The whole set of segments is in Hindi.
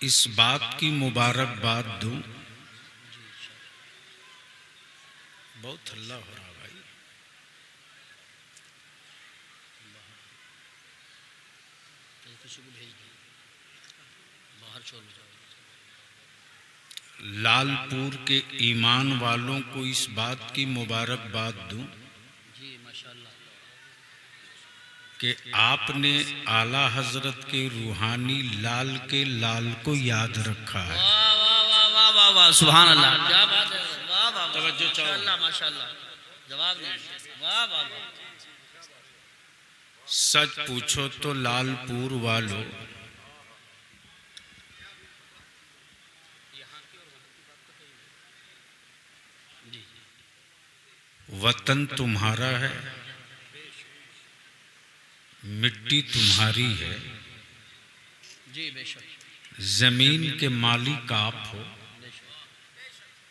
इस बात की मुबारकबाद दूं। बहुत हल्ला हो रहा भाई। लालपुर के ईमान वालों को इस बात की मुबारकबाद दूं कि आपने आला हजरत के रूहानी लाल के लाल को याद रखा है। वाह वाह वाह वाह वाह वाह, सुभान अल्लाह, क्या बात है, वाह वाह, तवज्जो चाहो। माशाअल्लाह माशाअल्लाह, जवाब नहीं, वाह वाह वाह। सच पूछो तो लालपुर वालों, वतन तुम्हारा है, मिट्टी तुम्हारी है, जी बेशक, जमीन के मालिक आप हो,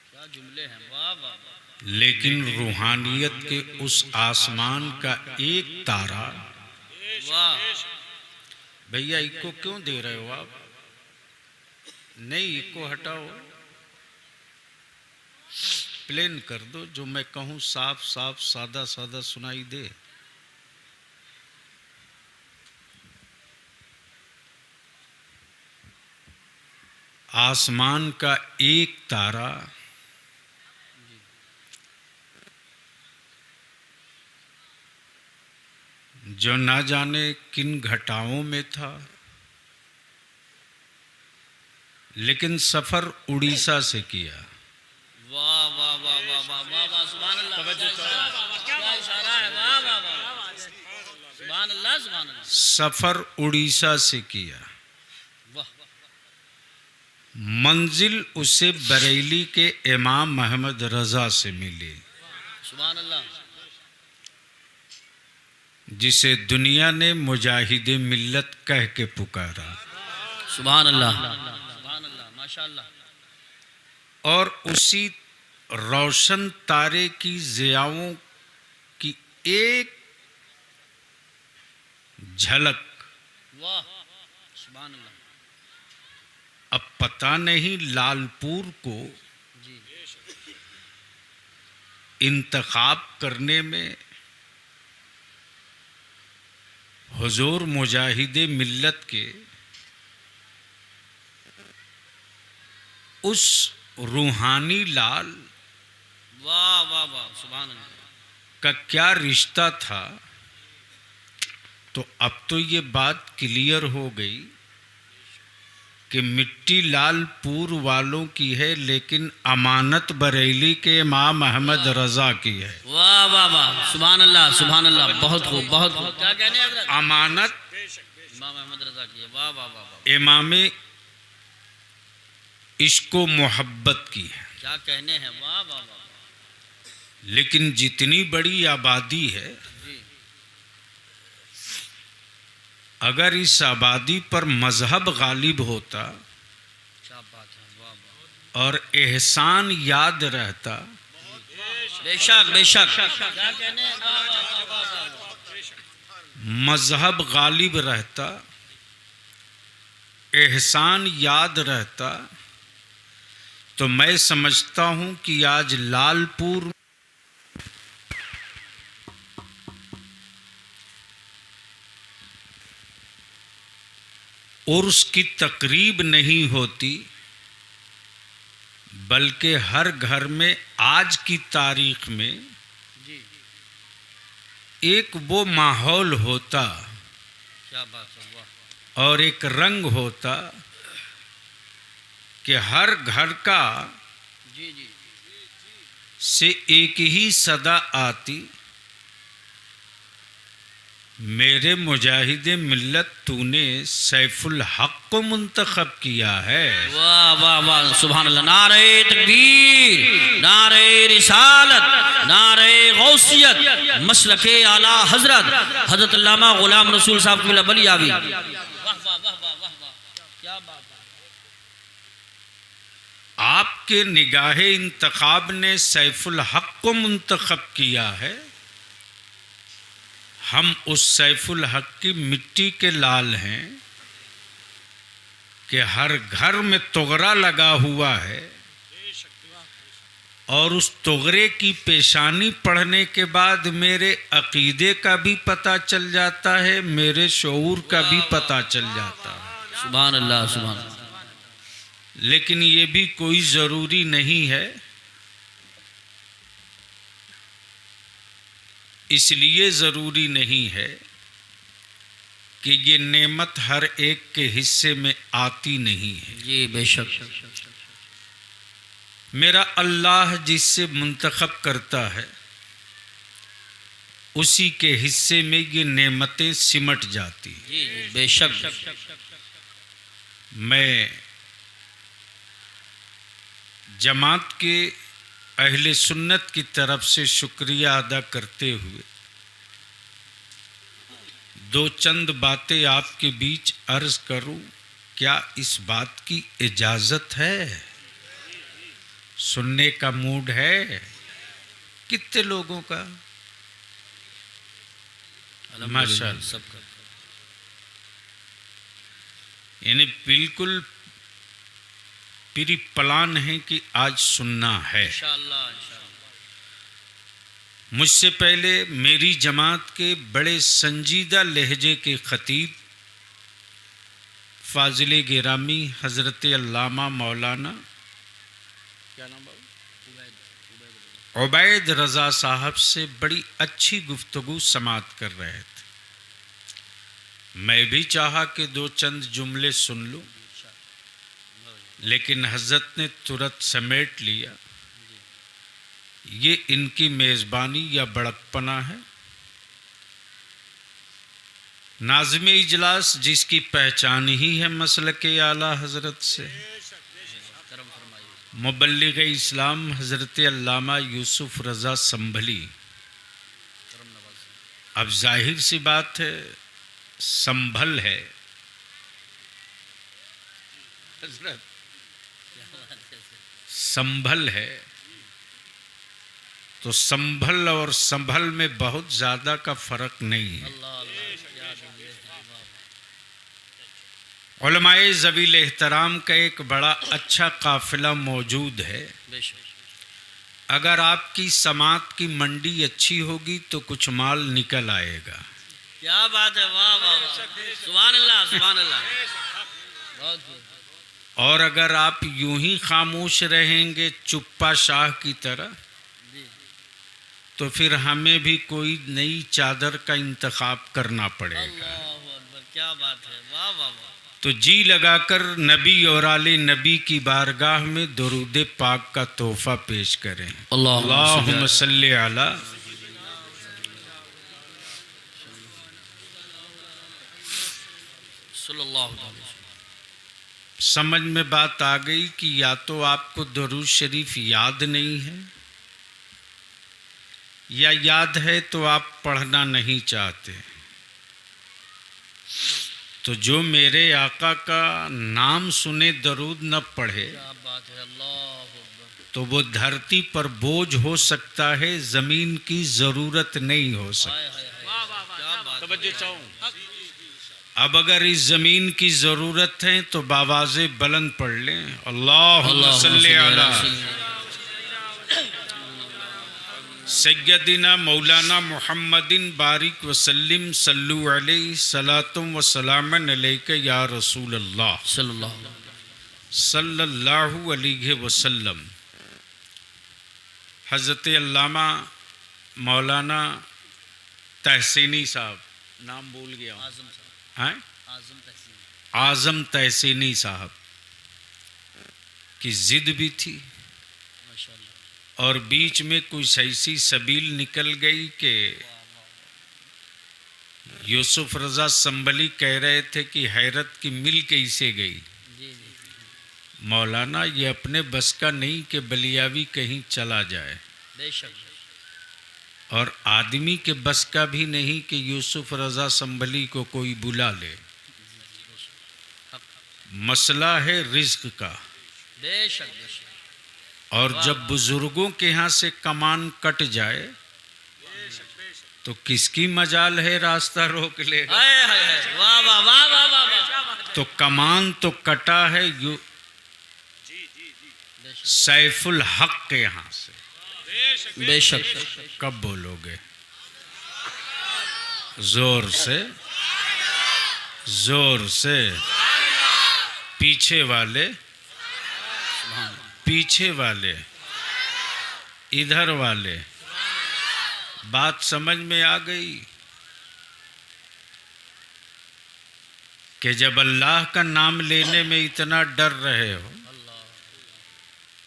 क्या जुमले हैं, वाह वाह वाह। लेकिन रूहानियत के उस आसमान का एक तारा। वाह, भैया इको क्यों दे रहे हो आप? नहीं, इको हटाओ, प्लेन कर दो, जो मैं कहूं साफ साफ सादा सादा सुनाई दे। आसमान का एक तारा जो ना जाने किन घटाओं में था, लेकिन सफर उड़ीसा से किया। वाह वाह वाह वाह वाह वाह वाह, सुभान अल्लाह, क्या इशारा है, वाह वाह वाह, सुभान अल्लाह सुभान अल्लाह, सफर उड़ीसा से किया। वाह, मंजिल उसे बरेली के इमाम अहमद रजा से मिली, सुभान अल्लाह, जिसे दुनिया ने मुजाहिदे मिल्लत कह के पुकारा। सुभान अल्लाह, सुभान अल्लाह, माशाअल्लाह, और उसी रोशन तारे की ज़ियाओं की एक झलक। वाह, सुभान अल्लाह, अब पता नहीं लालपुर को जी, इंतखाब करने में हुजूर मुजाहिदे मिल्लत के उस रूहानी लाल वाह वाह वाह, सुभान अल्लाह, का क्या रिश्ता था। तो अब तो ये बात क्लियर हो गई कि मिट्टी लालपुर वालों की है, लेकिन अमानत बरेली के इमाम अहमद रजा की है। वाह वाह वाह, सुभान अल्लाह सुभान अल्लाह, बहुत खूब बहुत खूब, क्या कहने हैं हज़रत? अमानत इमाम अहमद रजा की है, वाह वाह वाह वाह, इमाम इश्को मोहब्बत की है। क्या कहने हैं, वाह वाह वाह, लेकिन जितनी बड़ी आबादी है, जी, अगर इस आबादी पर मजहब गालिब होता क्या बात है, वाह वाह, और एहसान याद रहता, बेशक बेशक, क्या कहने हैं, वाह वाह वाह वाह वाह, मजहब गालिब रहता, एहसान याद रहता, तो मैं समझता हूं कि आज लालपुर उर्स की तकरीब नहीं होती, बल्कि हर घर में आज की तारीख में जी, एक वो माहौल होता क्या बात है, वाह, और एक रंग होता कि हर घर का जी जी, से एक ही सदा आती, मेरे मुजाहिदे मिल्लत तूने सैफुल हक को मुंतखब किया है। वाह वाह वाह, सुभान अल्लाह, नारे तकबीर, नारे रिसालत, नारे गौसियत, मसलके आला हजरत हजरत अल्लामा गुलाम रसूल साहब की बली आवी, वाह वाह वाह वाह वाह वाह, क्या बात है, आपके निगाहे इंतखाब ने सैफुल हक को मुंतखब किया है। हम उस सैफुल हक की मिट्टी के लाल हैं, कि हर घर में तोगरा लगा हुआ है और उस तोगरे की पेशानी पढ़ने के बाद मेरे अकीदे का भी पता चल जाता है, मेरे शऊर का भी पता चल जाता है। सुभान अल्लाह, सुभान अल्लाह। लेकिन ये भी कोई ज़रूरी नहीं है, इसलिए ज़रूरी नहीं है कि ये नेमत हर एक के हिस्से में आती नहीं है। जी बेशक। मेरा अल्लाह जिससे मुंतखब करता है उसी के हिस्से में ये नेमतें सिमट जाती हैं। जी जी बेशक। मैं जमात के अहले सुन्नत की तरफ से शुक्रिया अदा करते हुए दो चंद बातें आपके बीच अर्ज करूं, क्या इस बात की इजाज़त है? सुनने का मूड है? कितने लोगों का? माशाअल्लाह, सबका। यानी बिल्कुल प्री प्लान है कि आज सुनना है। इंशाअल्लाह, इंशाअल्लाह। मुझसे पहले मेरी जमात के बड़े संजीदा लहजे के खतीब फाजिल गिरामी हज़रत अल्लामा मौलाना क्या नाम बाबू, उबैद रज़ा साहब से बड़ी अच्छी गुफ्तगू समात कर रहे थे। मैं भी चाहा कि दो चंद जुमले सुन लूं, लेकिन हज़रत ने तुरंत समेट लिया। ये इनकी मेज़बानी या बड़कपना है। नाज़िम इजलास जिसकी पहचान ही है मसलके आला हज़रत से, मुबल्लिग इस्लाम हज़रत अल्लामा यूसुफ रज़ा संभली। अब जाहिर सी बात है, संभल है हज़रत, संभल है, तो संभल और संभल में बहुत ज़्यादा का फ़र्क नहीं है। उलमाए ज़वील एहतराम का एक बड़ा अच्छा काफ़िला मौजूद है। अगर आपकी समात की मंडी अच्छी होगी तो कुछ माल निकल आएगा। क्या बात है, वाह वाह वाह, सुभान अल्लाह, सुभान अल्लाह। और अगर आप यूं ही खामोश रहेंगे चुप्पा शाह की तरह, तो फिर हमें भी कोई नई चादर का इंतखाब करना पड़ेगा। क्या बात है, वाह वाह वाह। तो जी लगाकर नबी और आले नबी की बारगाह में दरूद पाक का तोहफा पेश करें। अल्लाहुम्मा सल्ली अला। समझ में बात आ गई कि या तो आपको दरूद शरीफ याद नहीं है, या याद है तो आप पढ़ना नहीं चाहते। तो जो मेरे आका का नाम सुने दरूद न पढ़े, क्या बात है, अल्लाह, तो वो धरती पर बोझ हो सकता है, ज़मीन की ज़रूरत नहीं हो सकती। अब अगर इस ज़मीन की ज़रूरत है तो बावाज़े बुलंद पढ़ लें, अल्लाहुम्मा सल्ली अला सैयदिना मौलाना मुहम्मदिन बारिक वसल्लिम सल्लु अलैहि सलातुम व सलामन अलैका या रसूल अल्लाह सल्लल्लाहु अलैहि वसल्लम। हज़रत अल्लामा मौलाना तहसीनी साहब, नाम भूल गया, हैं, आज़म तहसीनी साहब की ज़िद भी थी, और बीच में कुछ ऐसी सबील निकल गई कि यूसुफ रज़ा संभली कह रहे थे कि हैरत की मिल कैसे गई। मौलाना ये अपने बस का नहीं कि बलियावी कहीं चला जाए, और आदमी के बस का भी नहीं कि यूसुफ रज़ा संभली को कोई बुला ले। मसला है रिज़्क़ का। और जब बुजुर्गों के यहाँ से कमान कट जाए तो किसकी मजाल है रास्ता रोक लेगा। वाह वाह वाह वाह वाह। तो कमान तो कटा है यू सैफुल हक के यहां से। बेशक कब बोलोगे? जोर से, जोर से। पीछे वाले, पीछे वाले, इधर वाले, बात समझ में आ गई कि जब अल्लाह का नाम लेने में इतना डर रहे हो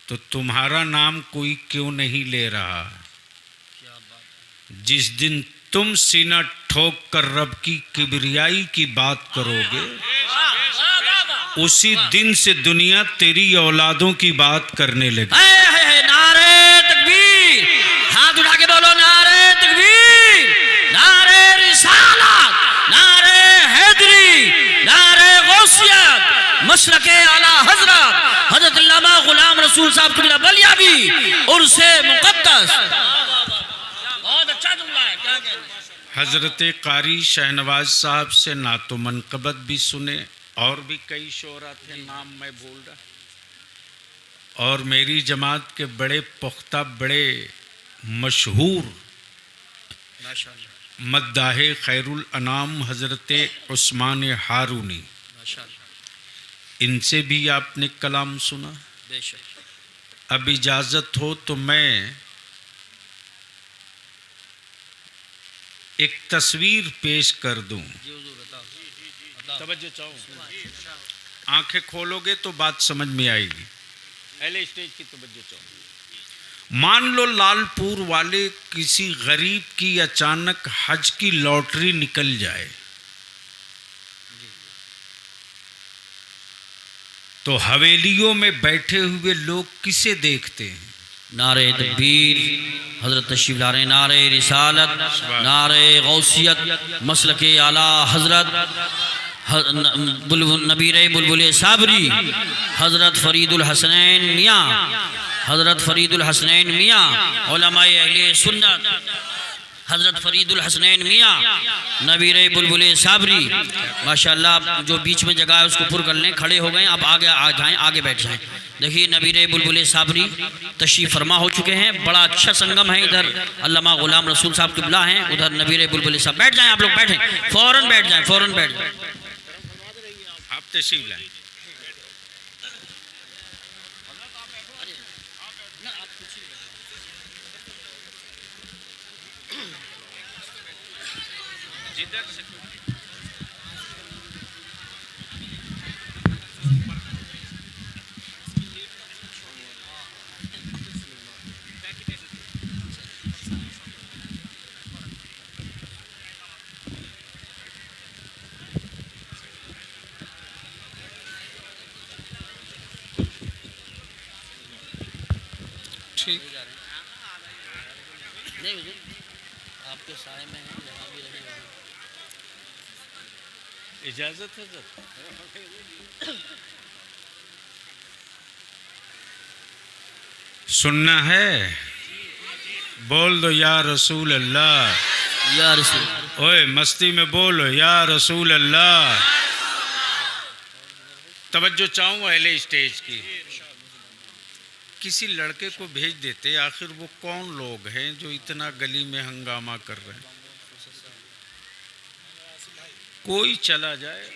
तो तुम्हारा नाम कोई क्यों नहीं ले रहा? जिस दिन तुम सीना ठोक कर रब की किबरियाई की बात करोगे, उसी दिन से दुनिया तेरी औलादों की बात करने लगी। नारे तकबीर, हाथ उठा के बोलो नारे तकबीर, नारे रिसालत, नारे हैदरी, नारे गौसियत, मशरके आला हजरत हजरत अल्लामा गुलाम रसूल साहब की बलियाबी उर्से मुकद्दस। बहुत अच्छा जुमला है, क्या कहते हैं? हजरत कारी शहनवाज साहब से नातो मनकबत भी सुने और भी कई शोरा थे, नाम मैं भूल रहा। और मेरी जमात के बड़े पुख्ता, बड़े मशहूर मद्दाहे खैरुल अनाम हजरत उस्मान हारूनी, इनसे भी आपने कलाम सुना। अब इजाज़त हो तो मैं एक तस्वीर पेश कर दूं। तवज्जो चाहो, आंखें खोलोगे तो बात समझ में आएगी। पहले स्टेज की तवज्जो चाहो। मान लो लालपुर वाले किसी गरीब की अचानक हज की लॉटरी निकल जाए तो हवेलियों में बैठे हुए लोग किसे देखते हैं? नारे तकबीर, हजरत तशरीफ ला रहे हैं, नारे रिसालत, नारे गौसियत, मसलके आला हजरत नबीरे बुलबुल साबरी हजरत फरीदुल हसनैन मियाँ, हजरत फरीदुल हसनैन मियाँ उलमाए अहले सुन्नत हजरत फरीदुल हसनैन मियाँ नबीरे बुलबुल साबरी। माशाअल्लाह जो बीच में जगह है उसको पुर कर लें, खड़े हो गए, अब आगे आ जाएं, आगे बैठ जाएं। देखिए नबीरे बुलबुल साबरी तशरीफ फरमा हो चुके हैं, बड़ा अच्छा संगम है। इधर अल्लामा गुलाम रसूल साहब किबला हैं, उधर नबीरे बुलबुल साहब। बैठ जाएं आप लोग, बैठें, फौरन बैठ जाएं, फौरन बैठ जाएं। आप तशरीफ लाएं। ठीक, आपके साए में है, जहाँ भी रहे वहाँ। इजाजत है सर? सुनना है? बोल दो या रसूल अल्लाह। या रसूल। ओए मस्ती में बोलो या रसूल अल्लाह। तवज्जो चाहूँ अहले स्टेज की। किसी लड़के को भेज देते, आखिर वो कौन लोग हैं जो इतना गली में हंगामा कर रहे हैं? कोई चला जाए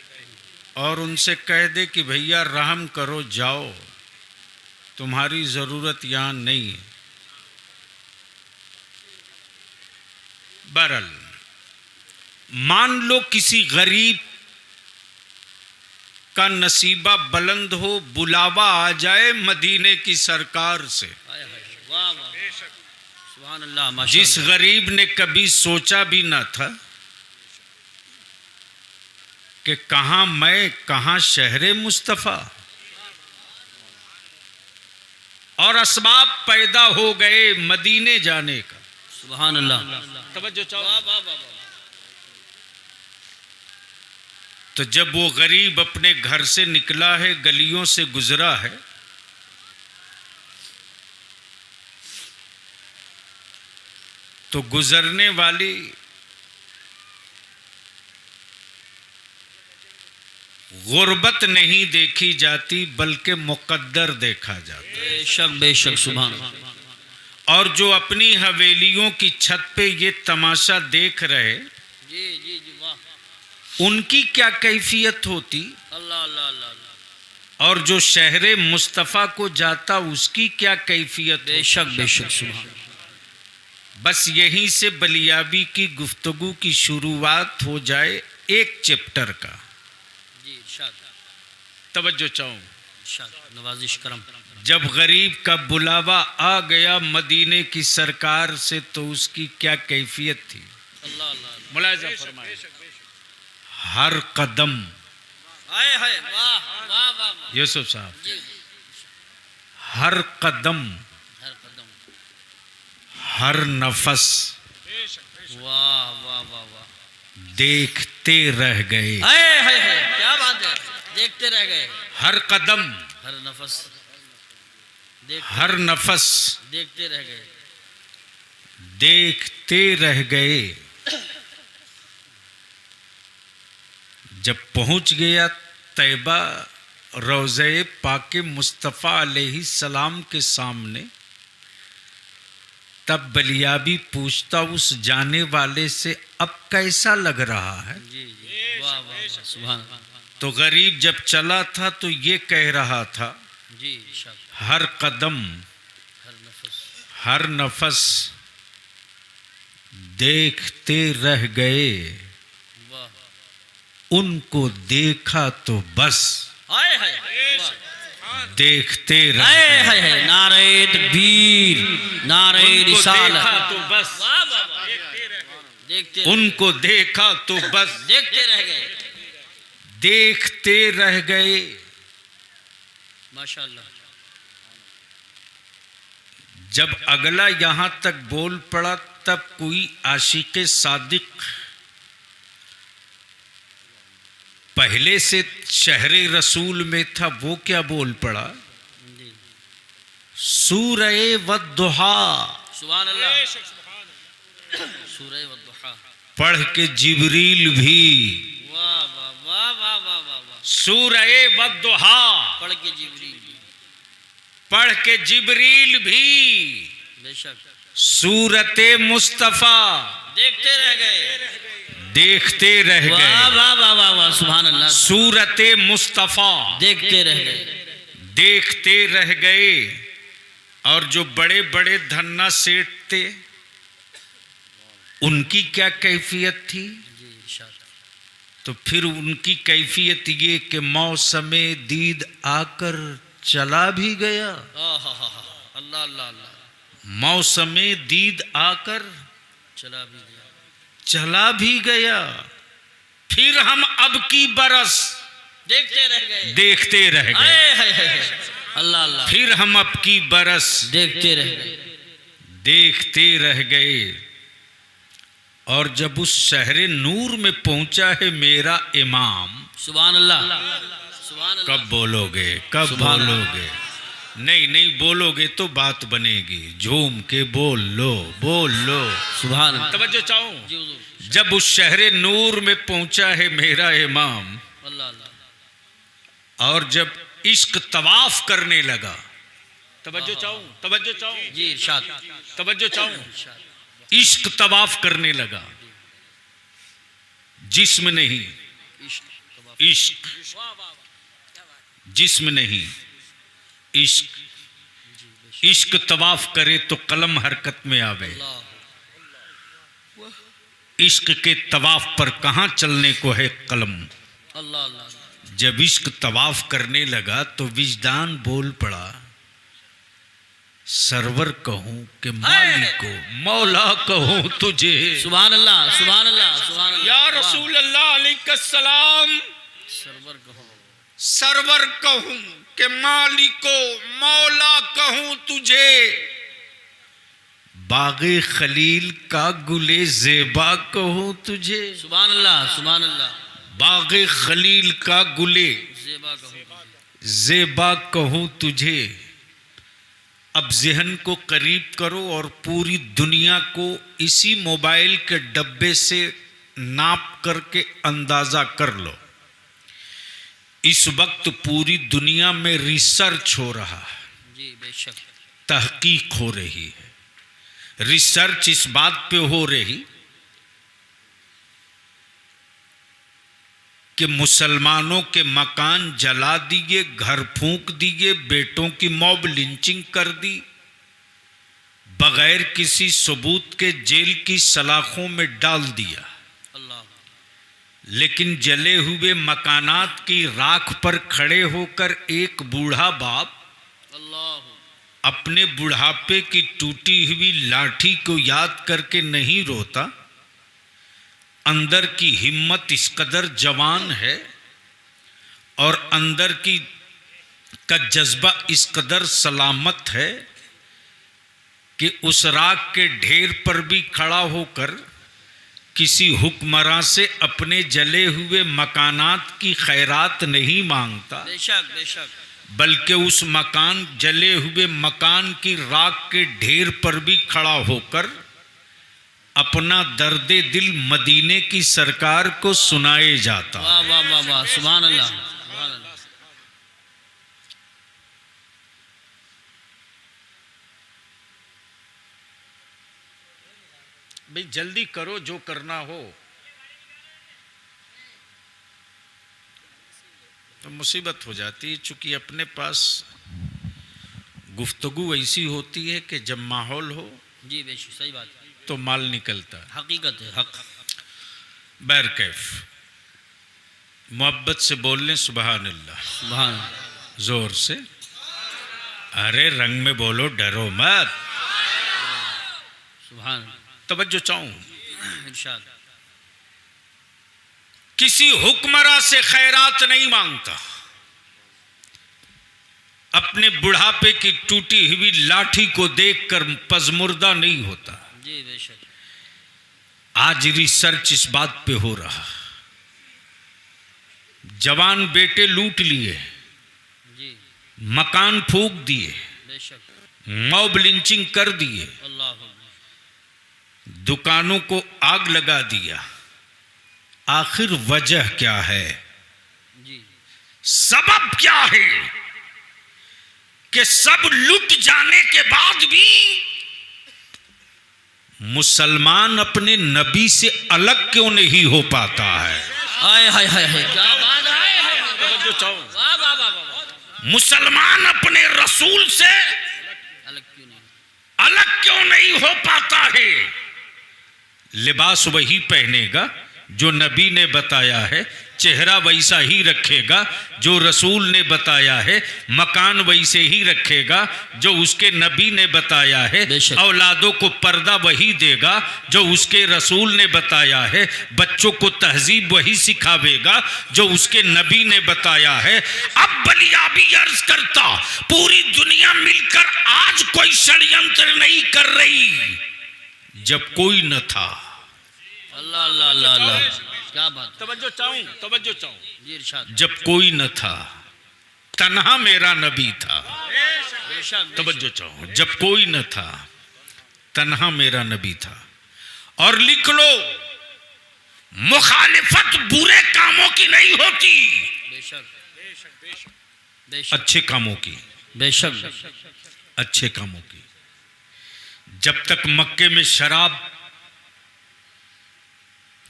और उनसे कह दे कि भैया रहम करो, जाओ, तुम्हारी ज़रूरत यहाँ नहीं है। बहरहाल मान लो किसी गरीब का नसीबा बुलंद हो, बुलावा आ जाए मदीने की सरकार से। सुभान अल्लाह। जिस गरीब ने कभी सोचा भी ना था कि कहां मैं, कहां शहरे मुस्तफ़ा, और असबाब पैदा हो गए मदीने जाने का। सुभान अल्लाह। तवज्जो चाहो। तो जब वो गरीब अपने घर से निकला है, गलियों से गुजरा है, तो गुजरने वाली गुर्बत नहीं देखी जाती बल्कि मुकद्दर देखा जाता। बेशक बेशक सुभान अल्लाह। और जो अपनी हवेलियों की छत पे ये तमाशा देख रहे, जी जी जी वाह, उनकी क्या कैफियत होती, अल्लाह अल्लाह अल्लाह। और जो शहरे मुस्तफ़ा को जाता उसकी क्या कैफियत होती। बेशक बेशक सुभान। बस यहीं से बलियाबी की गुफ्तगू की शुरुआत हो जाए एक चैप्टर का। जी इरशाद तवज्जो चाहूँ, इरशाद नवाजिश करम। जब गरीब का बुलावा आ गया मदीने की सरकार से तो उसकी क्या कैफियत थी। अल्लाह अल्लाह। मुलाजा फरमाए, हर कदम, हाय हाय वाह वाह वाह वाह। यूसुफ साहब, जी हर कदम, हर कदम, हर नफस वाह वाह वाह वाह। देखते रह गए। हाय हाय हाय, क्या बात है, देखते रह गए। हर कदम, हर नफस हर नफस देखते रह गए। देखते रह गए। जब पहुंच गया तैबा रोज़े पाके मुस्तफ़ा अलैहि सलाम के सामने, तब बलियाबी पूछता उस जाने वाले से, अब कैसा लग रहा है। जी जी वाह वाह वाह सुभान अल्लाह। तो गरीब जब चला था तो ये कह रहा था, जी इरशाद हर कदम, हर नफस, हर नफस देखते रह गए। वाह। उनको देखा तो बस हाय हाय वाह। देखते रह हाय गए। हाय हाय, नारे तकबीर, नारे उनको रिसालत। देखा तो बस, वाह वाह वाह। देखते उनको देखा तो बस देखते रह गए। देखते रह गए। माशाअल्लाह। जब अगला यहां तक बोल पड़ा तब कोई आशिक़े सादिक पहले से शहरे रसूल में था, वो क्या बोल पड़ा, जी सूरह वद्दुहा सुभान अल्लाह। सूरह वद्दुहा पढ़ के जिब्रील भी, वाह वाह वाह वाह वाह वाह वाह। सूरह वद्दुहा पढ़ के जिब्रील भी, पढ़ के जिब्रील भी, बेशक सूरते मुस्तफ़ा देखते रह गए। देखते रह वाह गए। वाह वाह वाह वाह सुभान अल्लाह। सूरते मुस्तफ़ा देखते रह गए। देखते रह गए। और जो बड़े बड़े धन्ना सेठ थे उनकी क्या कैफियत थी। जी इरशाद। तो फिर उनकी कैफियत ये कि मौसमे दीद आकर चला भी गया। अल्लाह अल्लाह अल्लाह। मौसमे दीद आकर चला भी गया। चला भी गया। फिर हम अब की बरस देखते रह गए। देखते रह गए। हाय हाय हाय, अल्लाह अल्लाह। फिर हम अब की बरस देखते रह गए। देखते रह गए। और जब उस शहरे नूर में पहुंचा है मेरा इमाम, सुभान अल्लाह सुभान अल्लाह। कब बोलोगे, कब सुभान अल्लाह। बोलोगे। नहीं बोलोगे तो बात बनेगी। झूम के बोल लो, बोल लो। सुभान अल्लाह। तवज्जो चाहूं, जी हुजूर। जब उस शहरे नूर में पहुंचा है मेरा इमाम, अल्लाह अल्लाह। और जब इश्क तवाफ करने लगा, तवज्जो चाहूं, तवज्जो चाहूं, जी इरशाद। तवज्जो चाहूं, इरशाद। इश्क तवाफ करने लगा। जिस्म नहीं, इश्क इश्क, जिस्म नहीं, इश्क। इश्क तवाफ करे तो कलम हरकत में आवे। इश्क के तवाफ पर कहां चलने को है कलम। अल्लाह अल्लाह। जब इश्क तवाफ करने लगा तो विजदान बोल पड़ा, सरवर कहूं कि मालिक को, मौला कहूं तुझे। सुभान अल्लाह सुभान अल्लाह सुभान अल्लाह। या रसूल अल्लाह अलैहिस्सलाम, सरवर कहो, सरवर कहूं कि मालिको, मौला कहूं तुझे। बागे खलील का गुले ज़ेबा कहूं तुझे। सुभान अल्लाह सुभान अल्लाह। बागे खलील का गुले ज़ेबा कहो, ज़ेबा कहूं तुझे। अब ज़हन को करीब करो और पूरी दुनिया को इसी मोबाइल के डब्बे से नाप करके अंदाज़ा कर लो इस वक्त पूरी दुनिया में रिसर्च हो रहा है, जी बेशक, तहकीक हो रही है। रिसर्च इस बात पे हो रही कि मुसलमानों के मकान जला दिए, घर फूंक दिए, बेटों की मॉब लिंचिंग कर दी, बगैर किसी सबूत के जेल की सलाखों में डाल दिया। अल्लाह, लेकिन जले हुए मकानात की राख पर खड़े होकर एक बूढ़ा बाप अल्लाह, अपने बुढ़ापे की टूटी हुई लाठी को याद करके नहीं रोता। अंदर की हिम्मत इस कदर जवान है और अंदर की का जज्बा इस कदर सलामत है कि उस राख के ढेर पर भी खड़ा होकर किसी हुक्मरां से अपने जले हुए मकानात की खैरात नहीं मांगता, बेशक बेशक, बल्कि उस मकान जले हुए मकान की राख के ढेर पर भी खड़ा होकर अपना दर्दे दिल मदीने की सरकार को सुनाए जाता। वाह वाह वाह वाह, सुभान अल्लाह, सुभान अल्लाह। भाई जल्दी करो जो करना हो। तो मुसीबत हो जाती है, चूंकि अपने पास गुफ्तगू ऐसी होती है कि जब माहौल हो जी बेशक, सही बात है, तो माल निकलता है। हकीकत है, हक। बैरकैफ मोहब्बत से बोल लें सुबहान अल्लाह, सुभान, जोर से। अरे रंग में बोलो, डरो मत। सुभान, तवज्जो चाहूं, इरशाद, किसी हुक्मरां से खैरात नहीं मांगता, अपने बुढ़ापे की टूटी हुई लाठी को देखकर पजमुर्दा नहीं होता। जी बेशक, आज रिसर्च इस बात पे हो रहा। जवान बेटे लूट लिए, जी मकान फूंक दिए, बेशक, मॉब लिंचिंग कर दिए, अल्लाह, दुकानों को आग लगा दिया। आखिर वजह क्या है? जी सबब क्या है कि सब लुट जाने के बाद भी मुसलमान अपने नबी से अलग क्यों नहीं हो पाता है? हाय हाय हाय हाय, क्या बात है, वाह वाह वाह वाह, मुसलमान अपने रसूल से अलग क्यों नहीं हो पाता है? लिबास वही पहनेगा जो नबी ने बताया है, चेहरा वैसा ही रखेगा जो रसूल ने बताया है, मकान वैसे ही रखेगा जो उसके नबी ने बताया है, औलादों को पर्दा वही देगा जो उसके रसूल ने बताया है, बच्चों को तहजीब वही सिखावेगा जो उसके नबी ने बताया है। अब बलियाबी अर्ज करता, पूरी दुनिया मिलकर आज कोई षड्यंत्र नहीं कर रही, जब कोई न था। अल्लाह अल्लाह अल्लाह अल्लाह, क्या बात, तवज्जो चाहूं, जी इरशाद, जब कोई न था, तन्हा मेरा नबी था। बेशक, तवज्जो चाहूं, जब कोई न था, तन्हा मेरा नबी था। और लिख लो, मुखालिफत बुरे कामों की नहीं होती, बेशक बेशक, अच्छे कामों की, बेशक, अच्छे कामों की। जब तक मक्के में शराब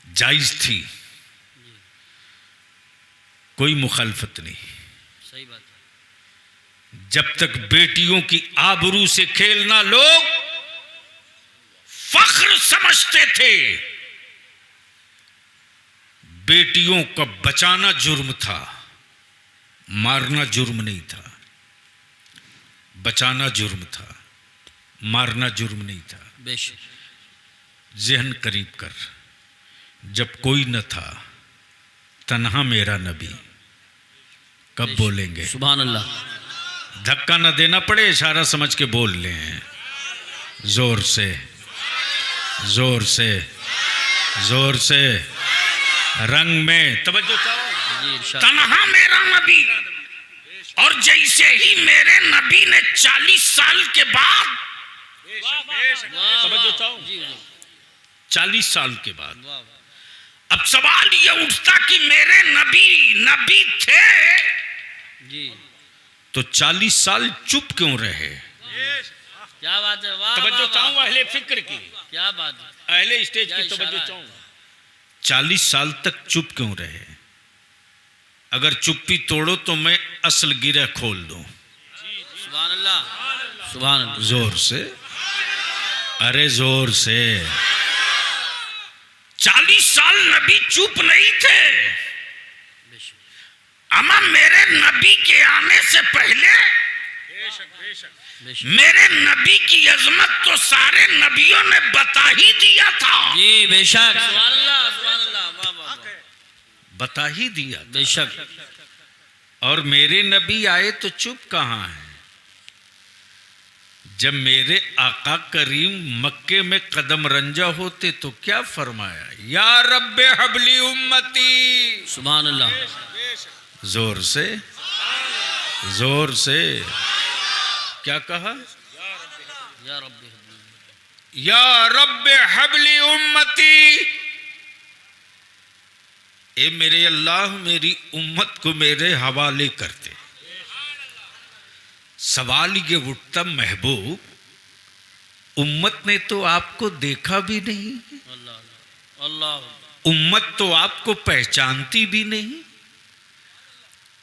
जायज थी, कोई मुखालफत नहीं। सही बात है, जब तक बेटियों की आबरू से खेलना लोग फख्र समझते थे, बेटियों का बचाना जुर्म था, मारना जुर्म नहीं था। बचाना जुर्म था, मारना जुर्म नहीं था। बेशक, जहन करीब कर, जब कोई न था, तन्हा मेरा नबी, कब बोलेंगे? सुभान अल्लाह, धक्का न देना पड़े, इशारा समझ के बोल लें, जोर से जोर से जोर से, रंग में। तवज्जो चाहो, जी इरशाद, तन्हा मेरा नबी। और जैसे ही मेरे नबी ने 40 साल के बाद, वाह, तवज्जो चाहो, जी 40 साल के बाद वाह, अब सवाल ये उठता कि मेरे नबी थे जी, तो 40 साल चुप क्यों रहे? क्या बात है, वाह तवज्जो वाह, वाह, चाहूँ अहले फिक्र की, क्या बात है, अहले स्टेज क्या की इशारा तवज्जो है। चाहूँ। 40 साल तक चुप क्यों रहे? अगर चुप्पी तोड़ो तो मैं असल गिरह खोल दूं। सुभान अल्लाह, सुभान अल्लाह, जोर से, अरे जोर से। 40 साल नबी चुप नहीं थे। बेशक, अमा मेरे नबी के आने से पहले बेशक, मेरे नबी की अजमत तो सारे नबियों ने बता ही दिया था। जी बेशक, सुभान अल्लाह, सुभान अल्लाह, वाह वाह वाह, बता ही दिया था। बेशक, और मेरे नबी आए तो चुप कहाँ है? जब मेरे आका करीम मक्के में कदम रंजा होते तो क्या फरमाया? या रब्बे हबली उम्मती। सुभान अल्लाह, जोर से, जोर से। क्या कहा? या रब्बी, या रब्बे हबली उम्मती। ए मेरे अल्लाह, मेरी उम्मत को मेरे हवाले करते। सवाल ये उठता, महबूब उम्मत ने तो आपको देखा भी नहीं, अल्लाह अल्लाह, उम्मत तो आपको पहचानती भी नहीं,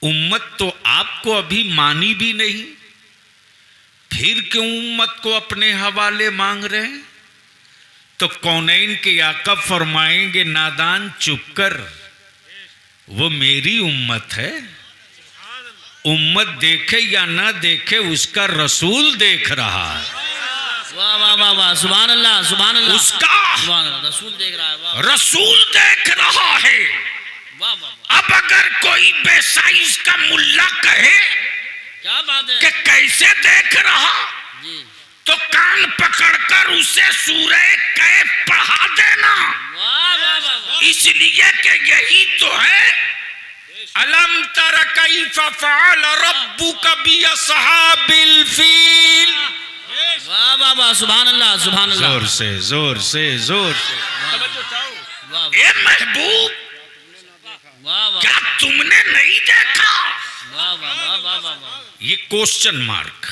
उम्मत तो आपको अभी मानी भी नहीं, फिर क्यों उम्मत को अपने हवाले मांग रहे हैं? तो कौनैन के आका फरमाएंगे, नादान चुप कर, वो मेरी उम्मत है। उम्मत देखे या ना देखे, उसका रसूल देख रहा है। वाह वाह वाह वाह, सुभान अल्लाह, सुभान अल्लाह, उसका सुभान अल्लाह, रसूल देख रहा है, वाह रसूल देख रहा है। वाह वाह वाह, अब अगर कोई बेसाइज का मुल्ला कहे क्या बात है, कि कैसे देख रहा, जी, तो कान पकड़कर उसे सूरह कैफ पढ़ा देना। वाह वाह वाह वाह, इसलिए कि यही तो है, अलम तर कैफ फअल रब्बुका बिअस्हाबिल फील। वाह वाह वाह, सुभान अल्लाह, सुभान अल्लाह, जोर से, जोर से, जोर से। वाह ए महबूब, वाह वाह, क्या तुमने नहीं देखा? वाह वाह वाह वाह वाह वाह, ये क्वेश्चन मार्क।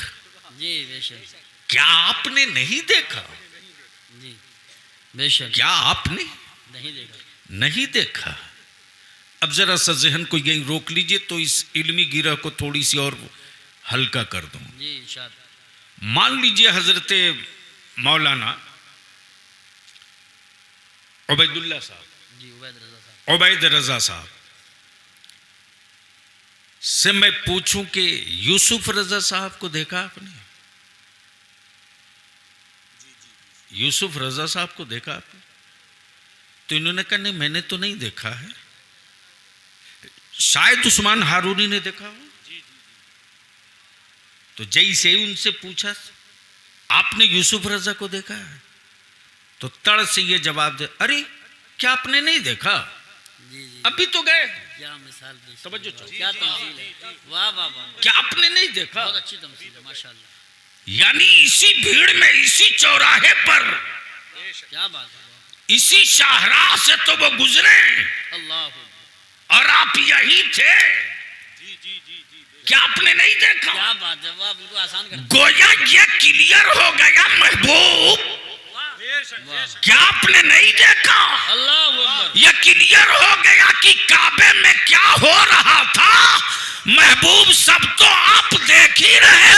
जी बेशक, क्या आपने नहीं देखा? जी बेशक, क्या आपने नहीं देखा, नहीं देखा? अब जरा सा जहन को यहीं रोक लीजिए तो इस इल्मी गिरह को थोड़ी सी और हल्का कर दूं। जी इरशाद, मान लीजिए हजरत मौलाना उबैदुल्लाह साहब, जी उबैद रज़ा साहब, उबैद रजा साहब से मैं पूछूं कि यूसुफ रजा साहब को देखा आपने? यूसुफ रजा साहब को देखा आपने? तो इन्होंने कहा नहीं, मैंने तो नहीं देखा है। शायद उस्मान हारूनी ने देखा हो। तो जैसे ही उनसे पूछा आपने यूसुफ रजा को देखा है, तो तड़ से ये जवाब दे, अरे क्या आपने नहीं देखा? जी जी, अभी तो गए। क्या मिसाल पेश की, तवज्जो चाहो। क्या तमसील है, वाह वाह वाह, क्या आपने नहीं देखा? बहुत अच्छी तमसील है, माशाल्लाह, यानी इसी भीड़ में, इसी चौराहे पर, क्या बात है, इसी शाहराह से तो वो गुजरे अल्लाह, और आप यही थे। क्या आपने नहीं देखा? क्या बात है, वाह, बिल्कुल आसान कर, गोया ये क्लियर हो गया महबूब, वाह, क्या आपने नहीं देखा? अल्लाह अकबर, ये क्लियर हो गया कि काबे में क्या हो रहा था। महबूब सब तो आप देख ही रहे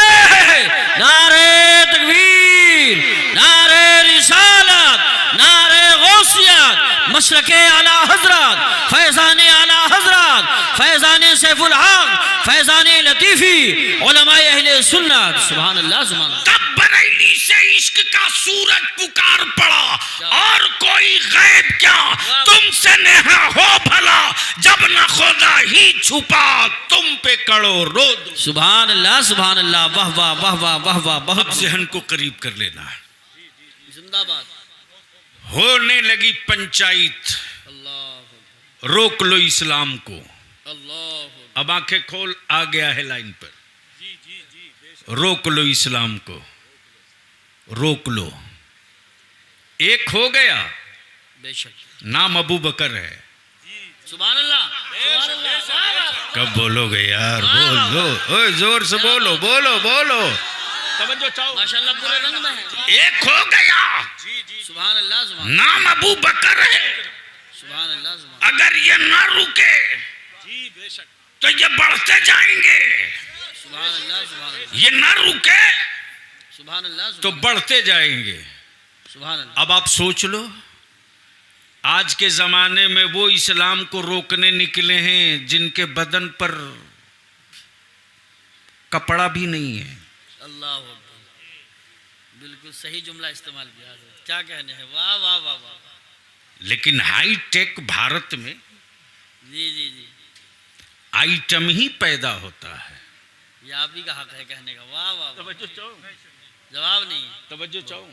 हैं। नारे तकबीर, नारे रिसालत, नारे गौसियत, मशरके आला हजरत, फैजाने आला हजरत, फैजाने सैफुल हक, फैजाने लतीफी, उलमाए अहले सुन्नत, सुभान अल्लाह, सुभान अल्लाह, तब बरेली से इश्क का सूरज पुकार पड़ा, और कोई गैब क्या तुमसे नेहा हो भला, जब न खुदा ही छुपा तुम पे कड़ो रोद। सुभान अल्लाह, सुभान अल्लाह, वाह वाह वाह वाह वाह वाह, बहुत जहन को करीब कर लेना। जिंदाबाद, होने लगी पंचायत, अल्लाह रोक लो इस्लाम को। अल्लाह, अब आंखें खोल, आ गया है लाइन पर। रोक लो इस्लाम को, रोक लो। एक हो गया, बेशक, नाम अबू बकर है, सुभान अल्लाह, सुभान अल्लाह। कब बोलोगे यार? बोलो, ओए जोर से बोलो, बोलो बोलो। तवज्जो चाहो। माशाल्लाह पूरे रंग में है। एक हो गया, सुभान अल्लाह, सुभान नाम अबू बकर है। सुभान अल्लाह, सुभान अगर ये ना रुके तो ये बढ़ते जाएंगे, सुभान अल्लाह, सुभान अल्लाह, ये ना रुके सुभान अल्लाह, तो बढ़ते जाएंगे। सुभान अल्लाह। अब आप सोच लो, आज के जमाने में वो इस्लाम को रोकने निकले हैं जिनके बदन पर कपड़ा भी नहीं है। अल्लाह अकबर, बिल्कुल सही जुमला इस्तेमाल किया, क्या कहने हैं, वाह वाह वाह वाह। लेकिन हाई टेक भारत में जी जी जी, आइटम ही पैदा होता है। ये आप ही का हक है कहने का, वाह वाह वाह। जवाब नहीं है। तवज्जो चाहो।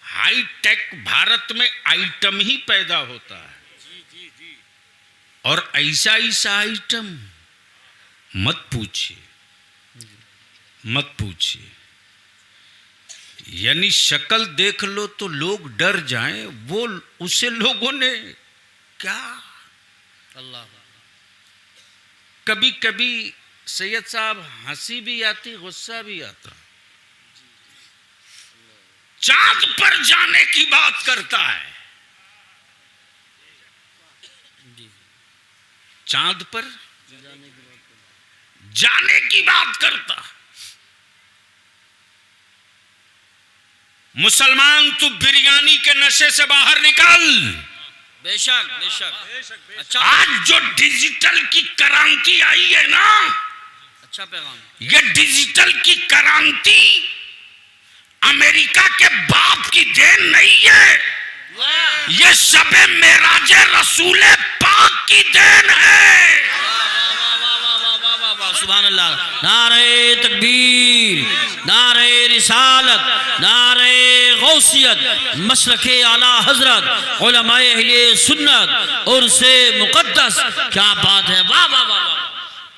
हाई टेक भारत में आइटम ही पैदा होता है, और ऐसा ऐसा आइटम मत पूछिए, मत पूछिए। यानी शक्ल देख लो तो लोग डर जाएं, वो उसे लोगों ने क्या। अल्लाह, कभी कभी सैयद साहब हंसी भी आती, गुस्सा भी आता। चांद पर जाने की बात करता है, जी चांद पर जाने की बात करता। मुसलमान तू बिरयानी के नशे से बाहर निकल। बेशक बेशक। अच्छा, आज जो डिजिटल की क्रांति आई है ना, अच्छा पैगाम। ये डिजिटल की क्रांति अमेरिका के बाप की देन नहीं है, वाह ये शबे मेराजे रसूले पाक की देन है। सुभान अल्लाह। नारे तकबीर, नारे रिसालत, नारे गौसियत, मसलके आला हजरत, उलमाए अहले सुन्नत और से मुकद्दस। क्या बात है, वाह वाह वाह वाह।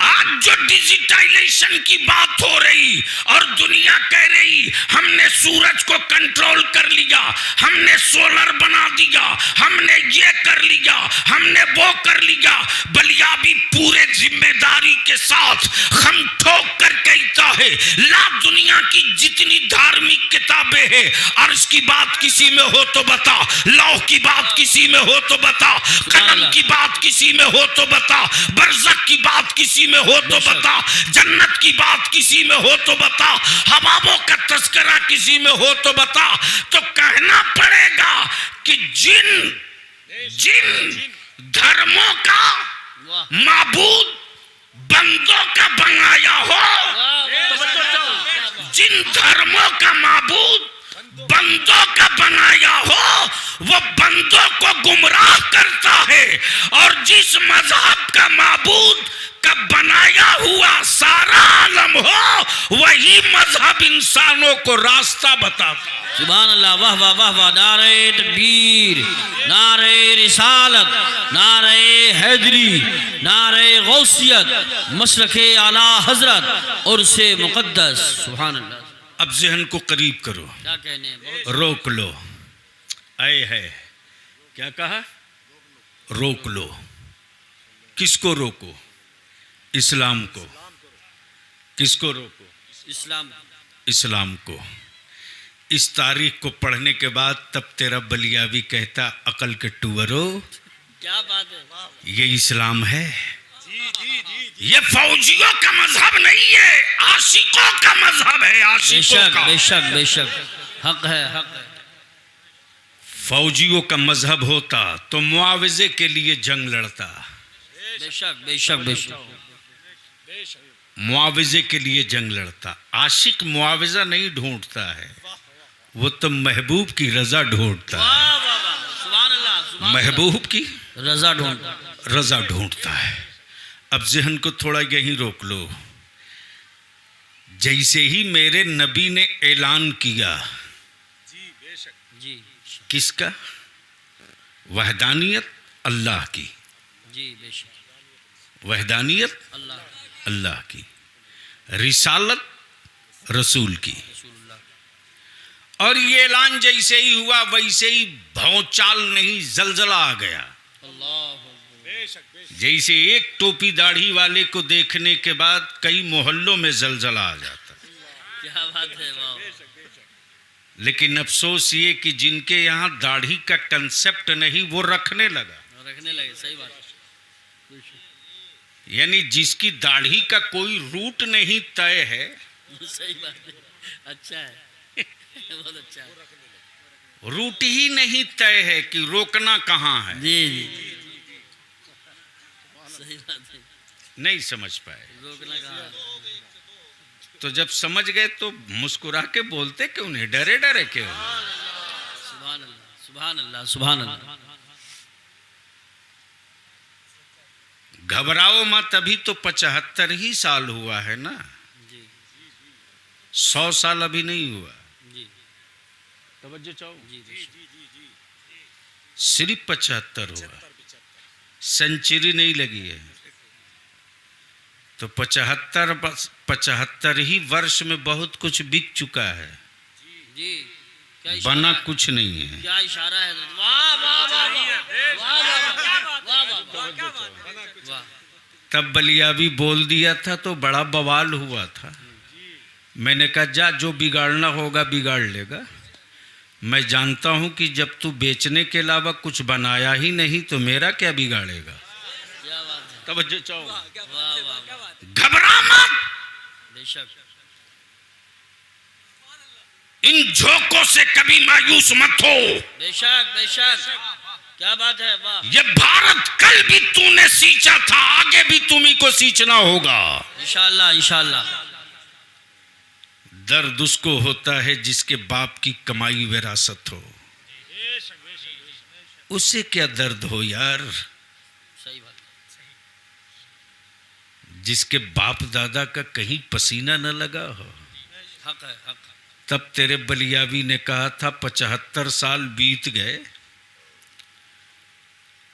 आज जो डिजिटाइजेशन की बात हो रही और दुनिया कह रही हमने सूरज को कंट्रोल कर लिया, हमने सोलर बना दिया, हमने ये कर लिया, हमने वो कर लिया, बलिया भी पूरे जिम्मेदारी के साथ हम ठोक कर कहता है, ला दुनिया की जितनी धार्मिक किताबें हैं, अर्श की बात किसी में हो तो बता, लौह की बात किसी में हो तो बता, कलम की बात किसी में हो तो बता, बरज़ख की बात किसी में हो तो बता, जन्नत की बात किसी में हो तो बता, हवाओं का तस्करा किसी में हो तो बता। तो कहना पड़ेगा कि जिन धर्मों का माबूद बंदों का बनाया हो, जिन धर्मों का माबूद बंदों का बनाया हो, वो बंदों को गुमराह करता है, और जिस मजहब का माबूद का बनाया हुआ सारा आलम हो, वही मजहब इंसानों को रास्ता बताता। सुभान अल्लाह, वाह वाह वाह वाह। नारे तकबीर, नारे रिसालत, नारे हैदरी, नारे गौसियत, मसलके आला हजरत और से मुकद्दस। सुभान अल्लाह। अब जहन को करीब करो, क्या कहने हैं, रोक लो। आए है क्या कहा? रोक लो। किसको रोको? इस्लाम को। किसको रोको? इस्लाम। इस्लाम को। इस तारीख को पढ़ने के बाद तब तेरा बलिया भी कहता, अकल के टूवरो, क्या बात है, ये इस्लाम है। ये फौजियों का मजहब नहीं है, आशिकों का मजहब है, आशिकों बेशक का। बेशक बेशक, हक है, हक है। फौजियों का मजहब होता तो मुआवजे के लिए जंग लड़ता, बेशक बेशक बेशक। मुआवजे के लिए जंग लड़ता। आशिक मुआवजा नहीं ढूंढता है, वो तो महबूब की रजा ढूंढता है। वाह वाह वाह, सुभान अल्लाह, सुभान अल्लाह। महबूब की रजा ढूंढ, रजा ढूंढता है। अब जहन को थोड़ा यहीं रोक लो। जैसे ही मेरे नबी ने ऐलान किया, जी किसका? वहदानियत अल्लाह की, जी बेशक, वहदानियत अल्लाह अल्लाह की, रिसालत रसूल की। रसूलुल्लाह। और ये ऐलान जैसे ही हुआ वैसे ही भौचाल नहीं, जलजला आ गया। अल्लाह जैसे एक टोपी दाढ़ी वाले को देखने के बाद कई मोहल्लों में जलजला आ जाता। क्या बात है, वाह। लेकिन अफसोस ये कि जिनके यहाँ दाढ़ी का कंसेप्ट नहीं वो रखने लगा, रखने लगे, सही बात है। यानी जिसकी दाढ़ी का कोई रूट नहीं तय है, सही बात है, अच्छा है, बहुत अच्छा है। रूट ही नहीं तय है कि रोकना कहाँ है। जी जी, सही बात है, नहीं समझ पाए। रोकना कहाँ है। तो जब समझ गए तो मुस्कुरा के बोलते क्यों नहीं, डरे डरे क्यों? सुभान अल्लाह, सुभान अल्लाह, सुभान अल्लाह। घबराओ मत, अभी तो 75 ही साल हुआ है ना, जी 100 साल अभी नहीं हुआ। जी, तवज्जो चाहो, जी सिर्फ 75 हुआ, सेंचुरी नहीं लगी है। तो 75 ही वर्ष में बहुत कुछ बिक चुका है, जी, क्या बना इशारा है? कुछ नहीं है। क्या इशारा है? वाह वाह वाह वाह वाह। तब बलियाबी बोल दिया था तो बड़ा बवाल हुआ था। मैंने कहा जा, जो बिगाड़ना होगा बिगाड़ लेगा। मैं जानता हूं कि जब तू बेचने के अलावा कुछ बनाया ही नहीं तो मेरा क्या बिगाड़ेगा। क्या बात है, तवज्जो चाहो, वाह वाह, घबरा मत, बेशक, इन झोंकों से कभी मायूस मत हो। बेशक बेशक, क्या बात है, वाह। ये भारत कल भी तूने सींचा था, आगे भी तुम्ही को सींचना होगा। इंशाअल्लाह इंशाअल्लाह। दर्द उसको होता है जिसके बाप की कमाई विरासत हो। उसे क्या दर्द हो यार, सही बात, जिसके बाप दादा का कहीं पसीना न लगा हो। हक है, हक। तब तेरे बलियावी ने कहा था 75 साल बीत गए,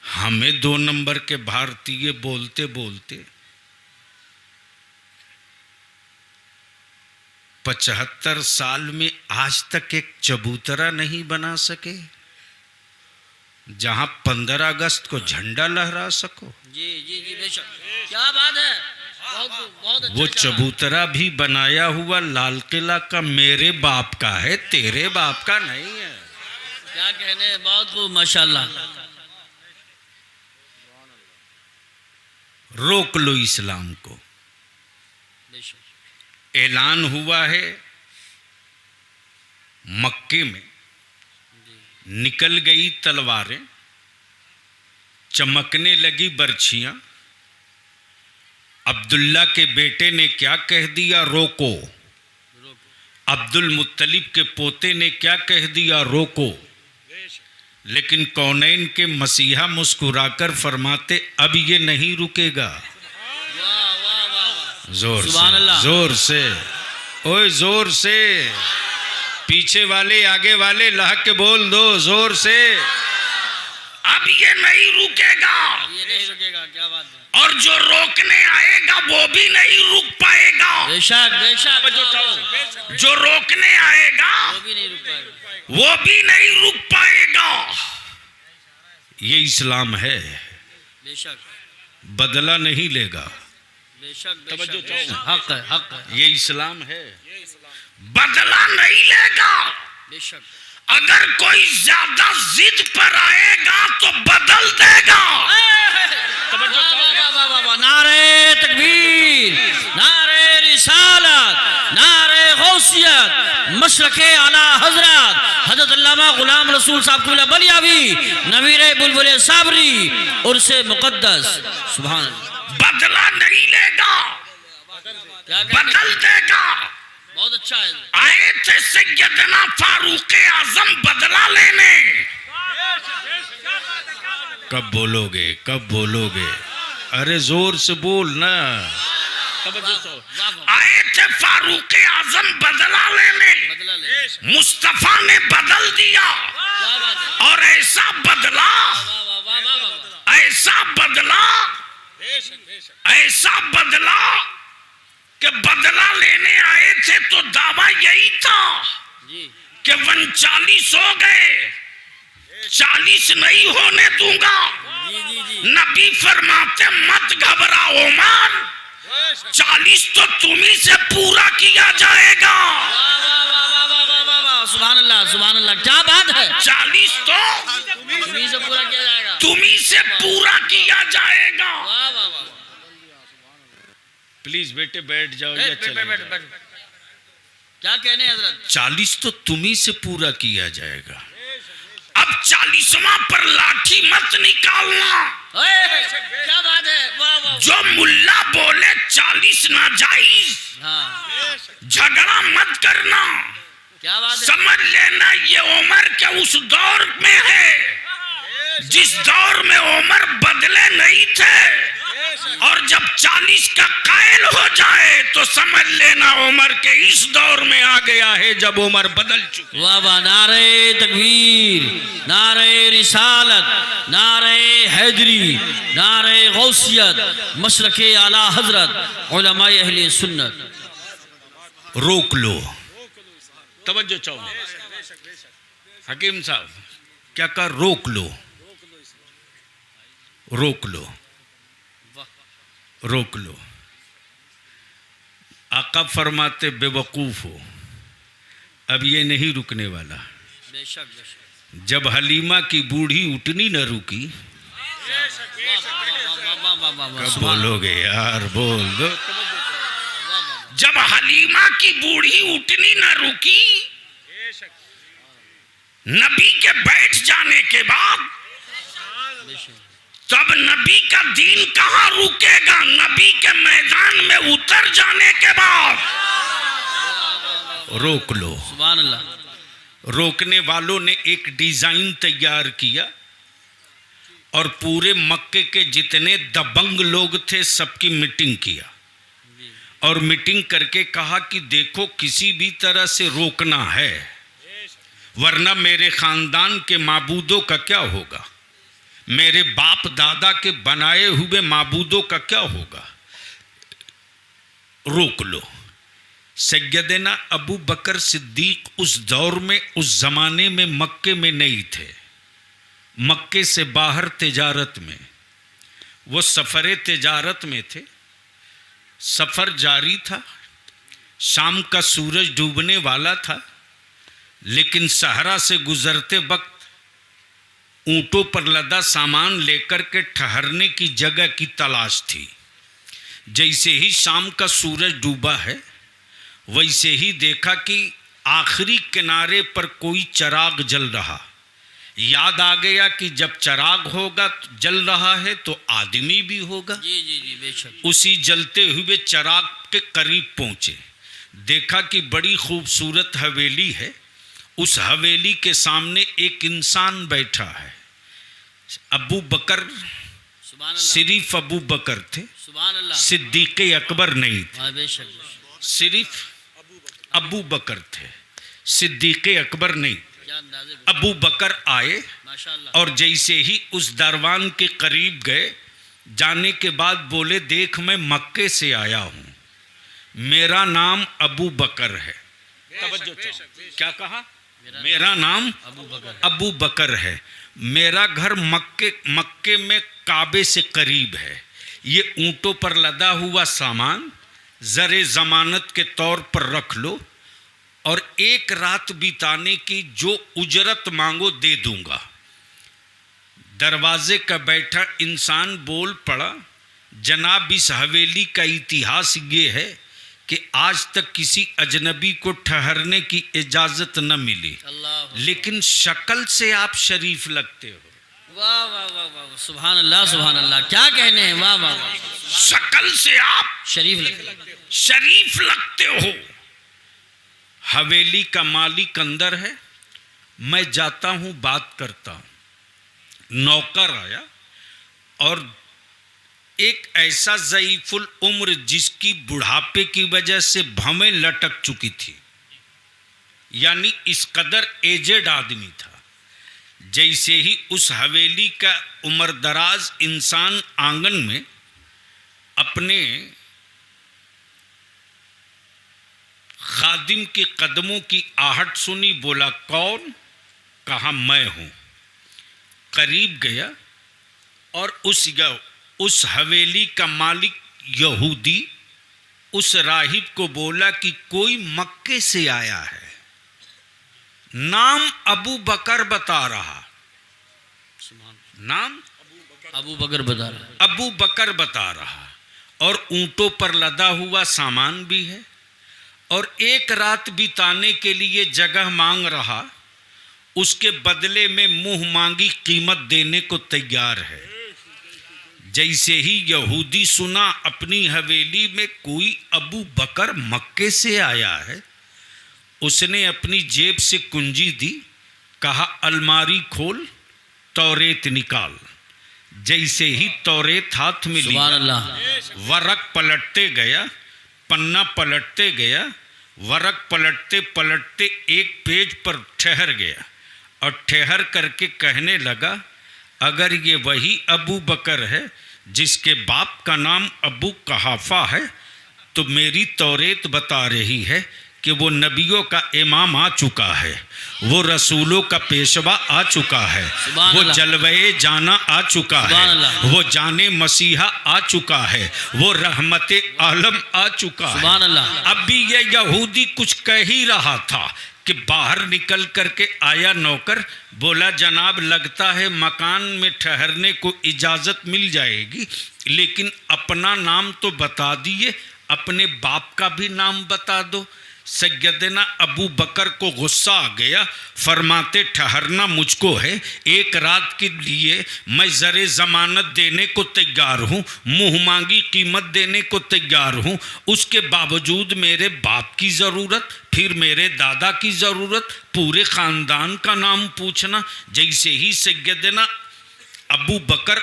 हमें 2 नंबर के भारतीय बोलते बोलते 75 साल में आज तक एक चबूतरा नहीं बना सके जहां 15 अगस्त को झंडा लहरा सको। जी जी जी, बेशक, क्या बात है, बहुत बहुत अच्छा वो इशारा। चबूतरा भी बनाया हुआ लाल किला का मेरे बाप का है, तेरे बाप का नहीं है। क्या कहने, बहुत खूब, माशाल्लाह। रोक लो इस्लाम को। बेशक, ऐलान हुआ है मक्के में, निकल गई तलवारें, चमकने लगी बर्छियां। अब्दुल्ला के बेटे ने क्या कह दिया, रोको। अब्दुल मुत्तलिब के पोते ने क्या कह दिया, रोको। लेकिन कौनैन के मसीहा मुस्कुराकर फरमाते अब ये नहीं रुकेगा। वाह वाह वाह, जोर सुभान से, अल्लाह। जोर से, ओए जोर से, पीछे वाले आगे वाले ला के बोल दो जोर से, अब ये नहीं रुकेगा। ये नहीं रुकेगा, क्या बात है। और जो रोकने आएगा वो भी नहीं रुक पाएगा। बेशक बेशक, जो रोकने आएगा वो भी नहीं रुक पाएगा। वो भी नहीं रुक पाएगा। ये इस्लाम है, बेशक बदला नहीं लेगा। बेशक तवज्जो बेशक, चाहो। हक है, हक है, ये इस्लाम है, बदला नहीं लेगा। बेशक। अगर कोई ज्यादा जिद पर आएगा तो बदल देगा। नारे तकबीर, नारे रिसालत, नारे गौसियत, मशरके आला हजरत हजरत अल्लामा गुलाम रसूल साहब की बलियावी नवीरे बुलबुले साबरी उर्से मुकद्दस, सुभान अल्लाह। बदला नहीं लेगा, क्या बदल देगा। बहुत अच्छा है। आए थे सैयदना फारूक आजम बदला लेने। कब बोलोगे, कब बोलोगे? अरे जोर से बोल ना। आए थे फारूक आजम बदला लेने, बदला ले, मुस्तफा ने बदल दिया। क्या बात है। और ऐसा बदला, वाह वाह वाह वाह वाह, ऐसा बदला, ऐसा बदला कि बदला लेने आए थे तो दावा यही था जी कि 39 हो गए, 40 नहीं होने दूंगा। जी जी जी। नबी फरमाते मत घबराओ उमर, 40 तो तुम्ही से पूरा किया जाएगा। वाह वाह वाह वाह वाह वाह वाह वाह, सुभान अल्लाह सुभान अल्लाह, क्या बात है। 40 तो तुम्ही से पूरा किया जाएगा। तुम्ही से पूरा किया जाएगा। वाह वाह वाह। प्लीज बेटे बैठ जाओ या बैठ चले बैठ बैठ जाओ। बैठ। क्या कहने हैं हजरत। 40 तो तुम्ही से पूरा किया जाएगा। अब 40वां पर लाठी मत निकालना। ओए, क्या बात है। वाह वाह। जो मुल्ला बोले 40 नाजायज, हाँ झगड़ा मत करना। क्या बात है। समझ लेना ये उमर के उस दौर में है जिस दौर में उमर बदले नहीं थे, और जब 40 का कायल हो जाए तो समझ लेना उमर के इस दौर में आ गया है जब उमर बदल चुके। वाह वाह, नारे तकबीर, नारे रिसालत, नारे हैदरी, नारे गौसियत, मशरके आला हजरत, उलमाए अहले सुन्नत। रोक लो, तवज्जो चाहो। हकीम साहब क्या कहा? रोक लो, रोक लो, रोक लो। आका फरमाते बेवकूफ हो, अब ये नहीं रुकने वाला। बेशक बेशक। जब हलीमा की बूढ़ी उठनी न रुकी, कब बोलोगे यार? बोल दो। जब हलीमा की बूढ़ी उठनी न रुकी, नबी के बैठ जाने के बाद, तब नबी का दीन कहाँ रुकेगा? नबी के मैदान में उतर जाने के बाद रोक लो। सुभान अल्लाह। रोकने वालों ने एक डिजाइन तैयार किया और पूरे मक्के के जितने दबंग लोग थे सबकी मीटिंग किया, और मीटिंग करके कहा कि देखो किसी भी तरह से रोकना है, वरना मेरे खानदान के माबूदों का क्या होगा, मेरे बाप दादा के बनाए हुए माबूदों का क्या होगा। रोक लो। सैयदना अबू बकर सिद्दीक उस दौर में, उस जमाने में मक्के में नहीं थे, मक्के से बाहर तिजारत में, वो सफ़र तिजारत में थे। सफ़र जारी था, शाम का सूरज डूबने वाला था, लेकिन सहरा से गुजरते वक्त ऊंटों पर लदा सामान लेकर के ठहरने की जगह की तलाश थी। जैसे ही शाम का सूरज डूबा है, वैसे ही देखा कि आखिरी किनारे पर कोई चिराग जल रहा। याद आ गया कि जब चिराग होगा, जल रहा है तो आदमी भी होगा। जी जी जी बेशक। उसी जलते हुए चिराग के करीब पहुंचे, देखा कि बड़ी खूबसूरत हवेली है। उस हवेली के सामने एक इंसान बैठा है। अबू बकर, सुभान अल्लाह। सिर्फ अबू बकर थे, सुभान अल्लाह। सिद्दीक अकबर नहीं थे। हाँ बेशक बेशक। सिर्फ अबू बकर थे, सिद्दीक अकबर नहीं। क्या अंदाज़े। अबू बकर आए माशाअल्लाह। और जैसे ही उस दरवान के करीब गए, जाने के बाद बोले, देख मैं मक्के से आया हूँ, मेरा नाम अबू बकर है। तवज्जो चाहो। क्या कहा? मेरा नाम अबू बकर है, मेरा घर मक्के में काबे से करीब है। ये ऊंटों पर लदा हुआ सामान ज़रे ज़मानत के तौर पर रख लो, और एक रात बिताने की जो उजरत मांगो दे दूंगा। दरवाजे का बैठा इंसान बोल पड़ा, जनाब इस हवेली का इतिहास ये है कि आज तक किसी अजनबी को ठहरने की इजाज़त न मिली, लेकिन शक्ल से आप शरीफ लगते हो। वाह वाह वाह वाह, सुभान अल्लाह सुभान अल्लाह, क्या कहने हैं। वाह वाह वाह, शक्ल से आप शरीफ लगते हो। हवेली का मालिक अंदर है, मैं जाता हूं, बात करता हूं। नौकर आया और एक ऐसा ज़ईफुल उम्र जिसकी बुढ़ापे की वजह से भवें लटक चुकी थी, यानी इस कदर एजेड आदमी था। जैसे ही उस हवेली का उम्रदराज इंसान आंगन में अपने खादिम के कदमों की आहट सुनी, बोला कौन? कहा मैं हूं। करीब गया, और उस हवेली का मालिक यहूदी उस राहिब को बोला कि कोई मक्के से आया है, नाम अबू बकर बता रहा, नाम अबू बकर बता रहा, अबू बकर बता रहा, और ऊंटों पर लदा हुआ सामान भी है, और एक रात बिताने के लिए जगह मांग रहा, उसके बदले में मुंह मांगी कीमत देने को तैयार है। जैसे ही यहूदी सुना अपनी हवेली में कोई अबू बकर मक्के से आया है, उसने अपनी जेब से कुंजी दी, कहा अलमारी खोल, तौरेत निकाल। जैसे ही तौरेत हाथ में लिया, सुभान अल्लाह, वरक पलटते गया, पन्ना पलटते गया, वरक पलटते पलटते एक पेज पर ठहर गया और ठहर करके कहने लगा, अगर ये वही अबू बकर है जिसके बाप का नाम अबू कहाफा है, तो मेरी तौरेत बता रही है कि वो नबियों का इमाम आ चुका है, वो रसूलों का पेशवा आ चुका है, वो जलवे जाना आ चुका है, वो जाने मसीहा आ चुका है, वो रहमते आलम आ चुका है। अब भी ये यहूदी कुछ कह ही रहा था कि बाहर निकल करके आया नौकर, बोला जनाब लगता है मकान में ठहरने को इजाज़त मिल जाएगी, लेकिन अपना नाम तो बता दिए, अपने बाप का भी नाम बता दो। सैयदना अबू बकर को गुस्सा आ गया, फरमाते ठहरना मुझको है, एक रात के लिए मैं ज़रे ज़मानत देने को तैयार हूँ, मुँह मांगी कीमत देने को तैयार हूँ, उसके बावजूद मेरे बाप की ज़रूरत, फिर मेरे दादा की ज़रूरत, पूरे ख़ानदान का नाम पूछना। जैसे ही सैयदना अबू बकर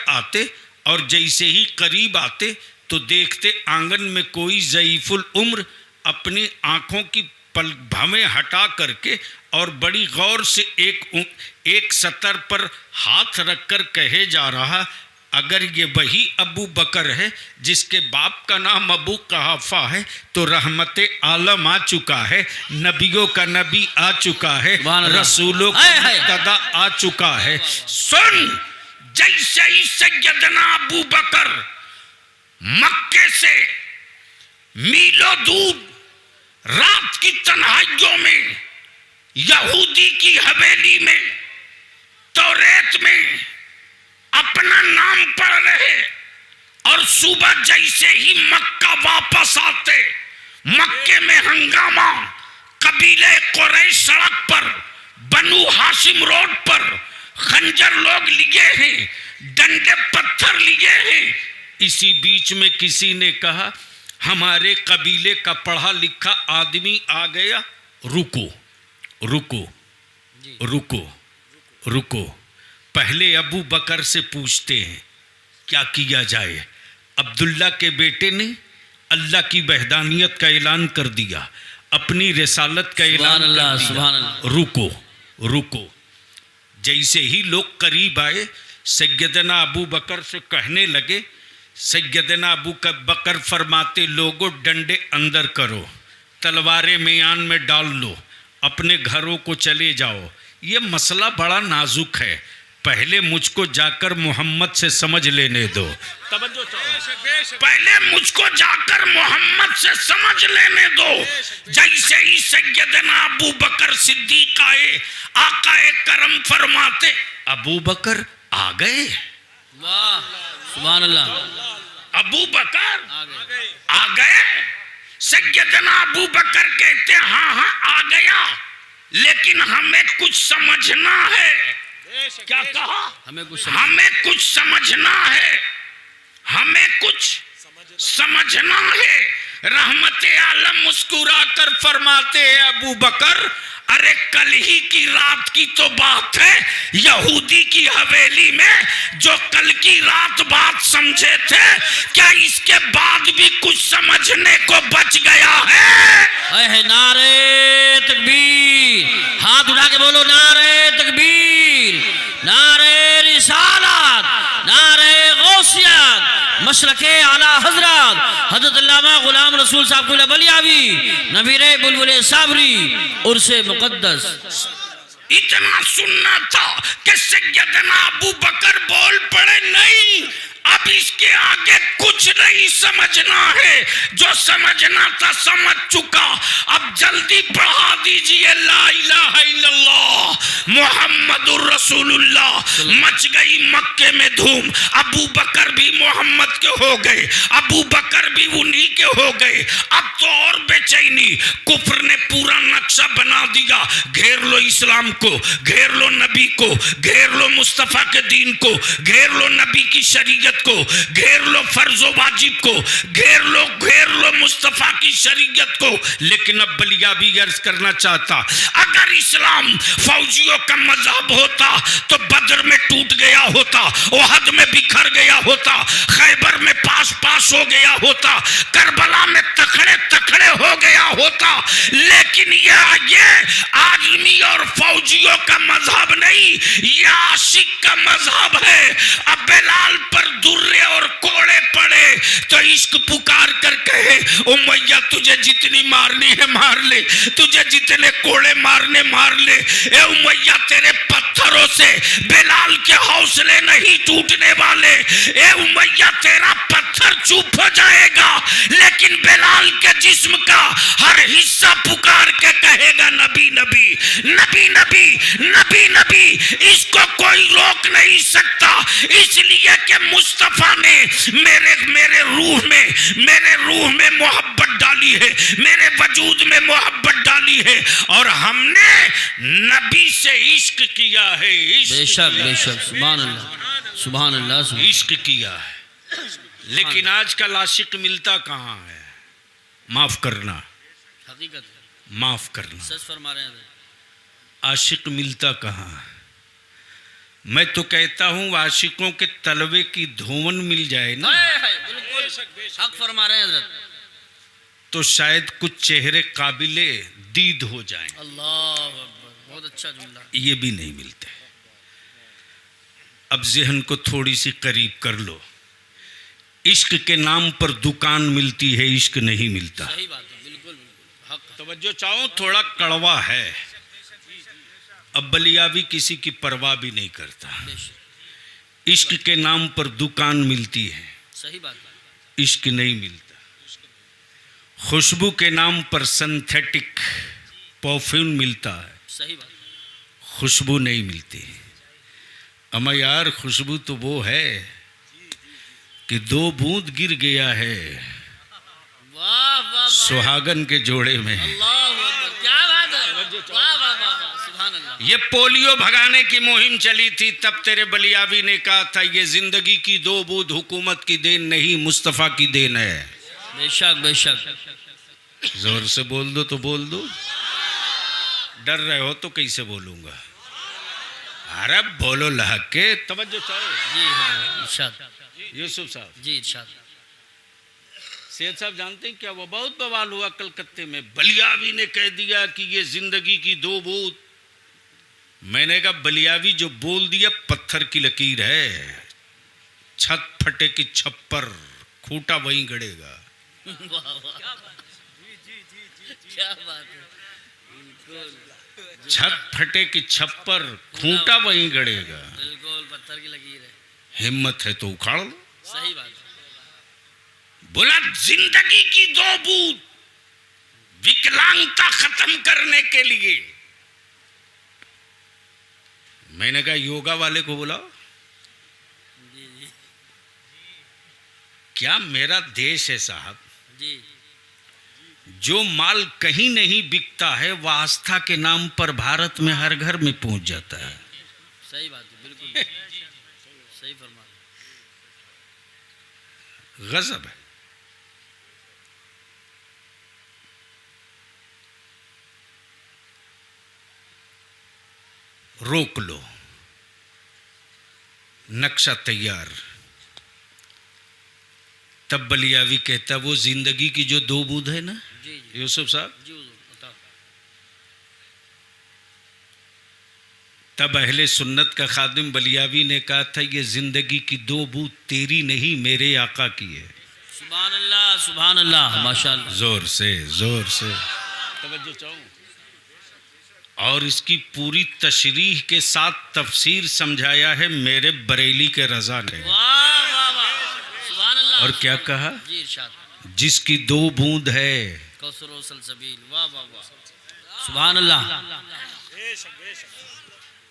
आते और जैसे ही करीब आते तो देखते आंगन में कोई ज़ईफुल उम्र अपनी आँखों की भवें हटा करके और बड़ी गौर से एक सतर पर हाथ रखकर कहे जा रहा, अगर ये वही अबू बकर है जिसके बाप का नाम अबू कहाफा है, तो रहमते आलम आ चुका है, नबियों का नबी आ चुका है, रसूलों का मुक्तदा आ चुका है। सुन, जैसे ही सैयदना अबू बकर मक्के से मीलों दूर रात की तन्हाइयों में यहूदी की हवेली में तौरेत में अपना नाम पढ़ रहे, और सुबह जैसे ही मक्का वापस आते, मक्के में हंगामा, कबीले कुरैश सड़क पर, बनु हाशिम रोड पर खंजर लोग लिए हैं, डंडे पत्थर लिए हैं। इसी बीच में किसी ने कहा, हमारे कबीले का पढ़ा लिखा आदमी आ गया, रुको रुको रुको रुको, पहले अबू बकर से पूछते हैं क्या किया जाए। अब्दुल्ला के बेटे ने अल्लाह की वहदानियत का ऐलान कर दिया, अपनी रिसालत का ऐलान कर दिया, रुको रुको। जैसे ही लोग करीब आए, सैयदना अबू बकर से कहने लगे, सैयदना अबू बकर फरमाते, लोगों डंडे अंदर करो, तलवारें मियान में डाल लो, अपने घरों को चले जाओ। ये मसला बड़ा नाजुक है, पहले मुझको जाकर मोहम्मद से समझ लेने दो। पहले मुझको जाकर मोहम्मद से समझ लेने दो। जैसे ही सैयदना अबू बकर सिद्दीक आए, आकाए करम फरमाते, अबू बकर आ गए। वाह, सुभान अल्लाह, अबू बकर आ गए। सैयदना अबू बकर कहते, हाँ हाँ आ गया, लेकिन हमें कुछ समझना है। क्या कहा? हमें कुछ समझना है, हमें कुछ समझना है। रहमते आलम मुस्कुरा कर फरमाते हैं, अबू बकर अरे कल ही की रात की तो बात है, यहूदी की हवेली में जो कल की रात बात समझे थे, क्या इसके बाद भी कुछ समझने को बच गया है? नारे तकबीर, हाथ उठा के बोलो नारे तकबीर, नारे रिसालत, नारे गौसियत, मशरके आला हजरत हजरत अल्लामा गुलाम रसूल साहब को बलियावी नबीरे बुलबुले साबरी उर्से मुकद्दस। इतना सुनना था कि सैयदना अबू बकर बोल पड़े, नहीं अब इसके आगे कुछ नहीं समझना है, जो समझना था समझ चुका, अब जल्दी पढ़ा दीजिए ला इलाहा इल्लल्लाह मुहम्मदुर रसूलुल्लाह। मच गई मक्के में धूम, अबू बकर भी मोहम्मद के हो गए, अबू बकर भी उन्हीं के हो गए। अब तो और बेचैनी, कुफ्र ने पूरा नक्शा बना दिया, घेर लो इस्लाम को, घेर लो नबी को, घेर लो मुस्तफा के दीन को, घेर लो नबी की शरीयत को, घेर लो फर्जो वाजिब को, घेर लो मुस्तफा की शरीयत को। लेकिन अब बलिया भी अर्ज करना चाहता, अगर इस्लाम फौजियों का मजहब होता तो बदर में टूट गया होता, ओहद में बिखर गया होता, खैबर में पास हो गया होता, करबला में तखड़े हो गया होता। लेकिन ये आदमी और फौजियों का मजहब नहीं, ये आशिक का मजहब है। अब बेलाल पर दुर्रे और कोड़े पड़े तो इश्क पुकार कर कहे, उमैया तुझे जितनी मारनी है मार ले, तुझे जितने कोड़े मारने मार ले। ए उमैया तेरे पत्थरों से बेलाल के हौसले नहीं टूटने वाले, ए उमैया तेरा पत्थर चुप हो जाएगा, लेकिन बेलाल के जिस्म का हर हिस्सा पुकार के कहेगा नबी नबी नबी नबी नबी नबी। इसको कोई रोक नहीं सकता, इसलिए कि मुस्तफा ने मेरे रूह में मोहब्बत डाली है, मेरे वजूद में मोहब्बत डाली है, और हमने नबी से इश्क किया है। बेशक बेशक, सुभान अल्लाह सुभान अल्लाह, इश्क किया है। लेकिन आजकल आशिक मिलता कहाँ है? माफ करना, हकीकत माफ करना, सच फरमा रहे हैं, आशिक मिलता कहाँ? मैं तो कहता हूँ आशिकों के तलवे की धोवन मिल जाए ना, बिल्कुल हक फरमा रहे हैं हजरत, तो शायद कुछ चेहरे काबिले दीद हो जाएं। अल्लाह अकबर, बहुत अच्छा जुमला। ये भी नहीं मिलते। अब ज़हन को थोड़ी सी करीब कर लो, इश्क के नाम पर दुकान मिलती है, इश्क नहीं मिलता। सही बात है, बिल्कुल हक। तवज्जो चाहो, थोड़ा कड़वा है। अब बलियावी किसी की परवाह भी नहीं करता, इश्क के नाम पर दुकान मिलती है, सही बात, इश्क नहीं मिलता। खुशबू के नाम पर सिंथेटिक परफ्यूम मिलता है, सही बात, खुशबू नहीं मिलती। अमा यार खुशबू तो वो है कि 2 बूंद गिर गया है वाह वाह सुहागन के जोड़े में। अल्लाह अकबर, क्या बात है, वाह वाह वाह, सुभान अल्लाह। ये पोलियो भगाने की मुहिम चली थी, तब तेरे बलियावी ने कहा था ये जिंदगी की 2 बूंद हुकूमत की देन नहीं, मुस्तफा की देन है। बेशक बेशक, जोर से बोल दो तो बोल दो, डर रहे हो तो कैसे बोलूंगा? अरे बोलो लहक के। तवज्जो चाहो जी इरशाद, यूसुफ साहब जी इरशाद। सेठ साहब जानते हैं क्या वो बहुत बवाल हुआ कलकत्ते में, बलियावी ने कह दिया कि ये जिंदगी की 2 बूंद। मैंने कहा बलियावी जो बोल दिया पत्थर की लकीर है, छत फटे की छप्पर, खूंटा वहीं गड़ेगा। वाह वाह, क्या बात है, बिल्कुल छत फटे की छप्पर, खूंटा वहीं गड़ेगा। बिल्कुल पत्थर की लकीर है, हिम्मत है तो उखाड़ लो। सही बात है। बोला जिंदगी की 2 बूंद विकलांगता खत्म करने के लिए। मैंने कहा योगा वाले को बुलाओ। जी जी क्या मेरा देश है साहब, जी, जो माल कहीं नहीं बिकता है वह आस्था के नाम पर भारत में हर घर में पहुंच जाता है। सही बात है, बिल्कुल सही फरमा। गजब है। रोक लो, नक्शा तैयार। तब बलियावी कहता वो जिंदगी की जो 2 बूंद है ना, जी जी यूसुफ साहब, जी बताओ। तब अहले सुन्नत का खादिम बलियावी ने कहा था ये जिंदगी की 2 बूंद तेरी नहीं मेरे आका की है। सुभान अल्लाह सुभान अल्लाह, माशाअल्लाह। जोर से तवज्जो चाहूं। और इसकी पूरी तशरीह के साथ तफसीर समझाया है मेरे बरेली के रजा ने। वाह वाह वाह, सुभान अल्लाह। और क्या कहा? जी इरशाद, जिसकी 2 बूंद है कौसर सलसबील। वाह वाह वाह, सुभान अल्लाह।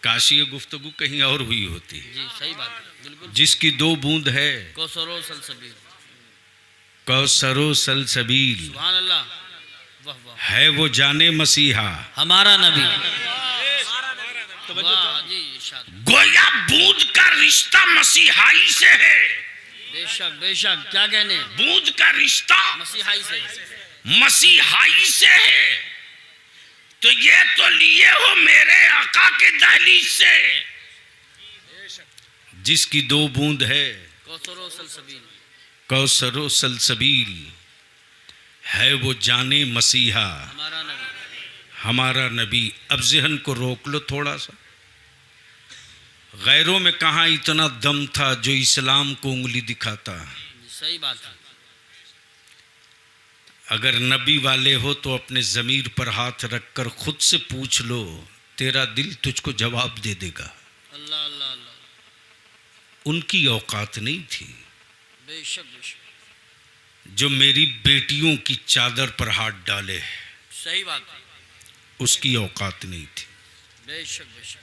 काशी ये गुफ्तगू कहीं और हुई होती। जी सही बात है, बिल्कुल। जिसकी 2 बूंद है कौसर सलसबील, कौसरो सलसबील, सुभान अल्लाह। वाह वाह, है वो जाने मसीहा। हमारा नबी। वाह जी इरशाद, गोया बूंद का रिश्ता मसीहाई से है। बेशक बेशक, क्या कहने, बूंद का रिश्ता मसीहाई से। मसीहाई से है। तो ये तो लिए हो मेरे आका के दहलीज से। जिसकी 2 बूंद है कौसर सलसबील, कौसरो सलसबील, है वो जाने मसीहा, हमारा नबी। हमारा नबी। अब जहन को रोक लो थोड़ा सा। गैरों में कहाँ इतना दम था जो इस्लाम को उंगली दिखाता। सही बात है। अगर नबी वाले हो तो अपने ज़मीर पर हाथ रखकर खुद से पूछ लो, तेरा दिल तुझको जवाब दे देगा। अल्लाह अल्लाह अल्लाह, उनकी औकात नहीं थी बेशक बेशक, जो मेरी बेटियों की चादर पर हाथ डाले, सही बात है, उसकी औकात नहीं थी। बेशक बेशक।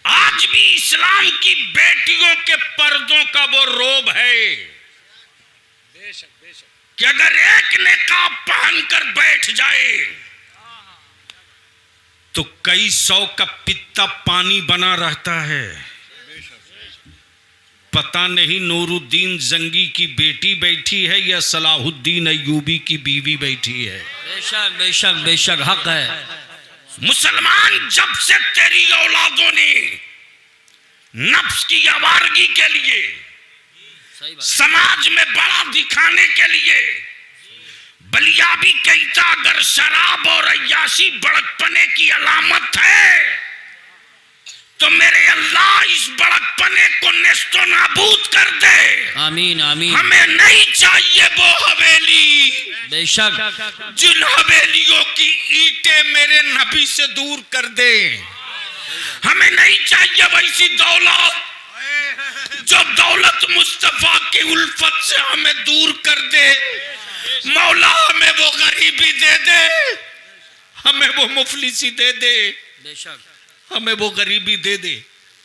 आज भी इस्लाम की बेटियों के पर्दों का वो रोब है कि अगर एक निकाब पहनकर बैठ जाए तो कई 100 का पित्ता पानी बना रहता है। पता नहीं नूरुद्दीन जंगी की बेटी बैठी है या सलाहुद्दीन अय्यूबी की बीवी बैठी है। बेशक बेशक बेशक, हक है। मुसलमान जब से तेरी औलादों ने नफ्स की आवारगी के लिए, सही बात, समाज में बड़ा दिखाने के लिए बलियाबी कहता, अगर शराब और अय्याशी बड़कपने की अलामत है तो मेरे अल्लाह इस बड़कपने को नेस्तो नाबूद कर दे। आमीन आमीन। हमें नहीं चाहिए वो हवेली, बेशक, जिन हवेलियों की ईंटें मेरे नबी से दूर कर दे। हमें नहीं चाहिए वैसी दौलत जो दौलत मुस्तफा की उल्फत से हमें दूर कर दे। मौला हमें वो गरीबी दे दे, हमें वो मुफलिसी दे दे, बेशक हमें वो गरीबी दे दे।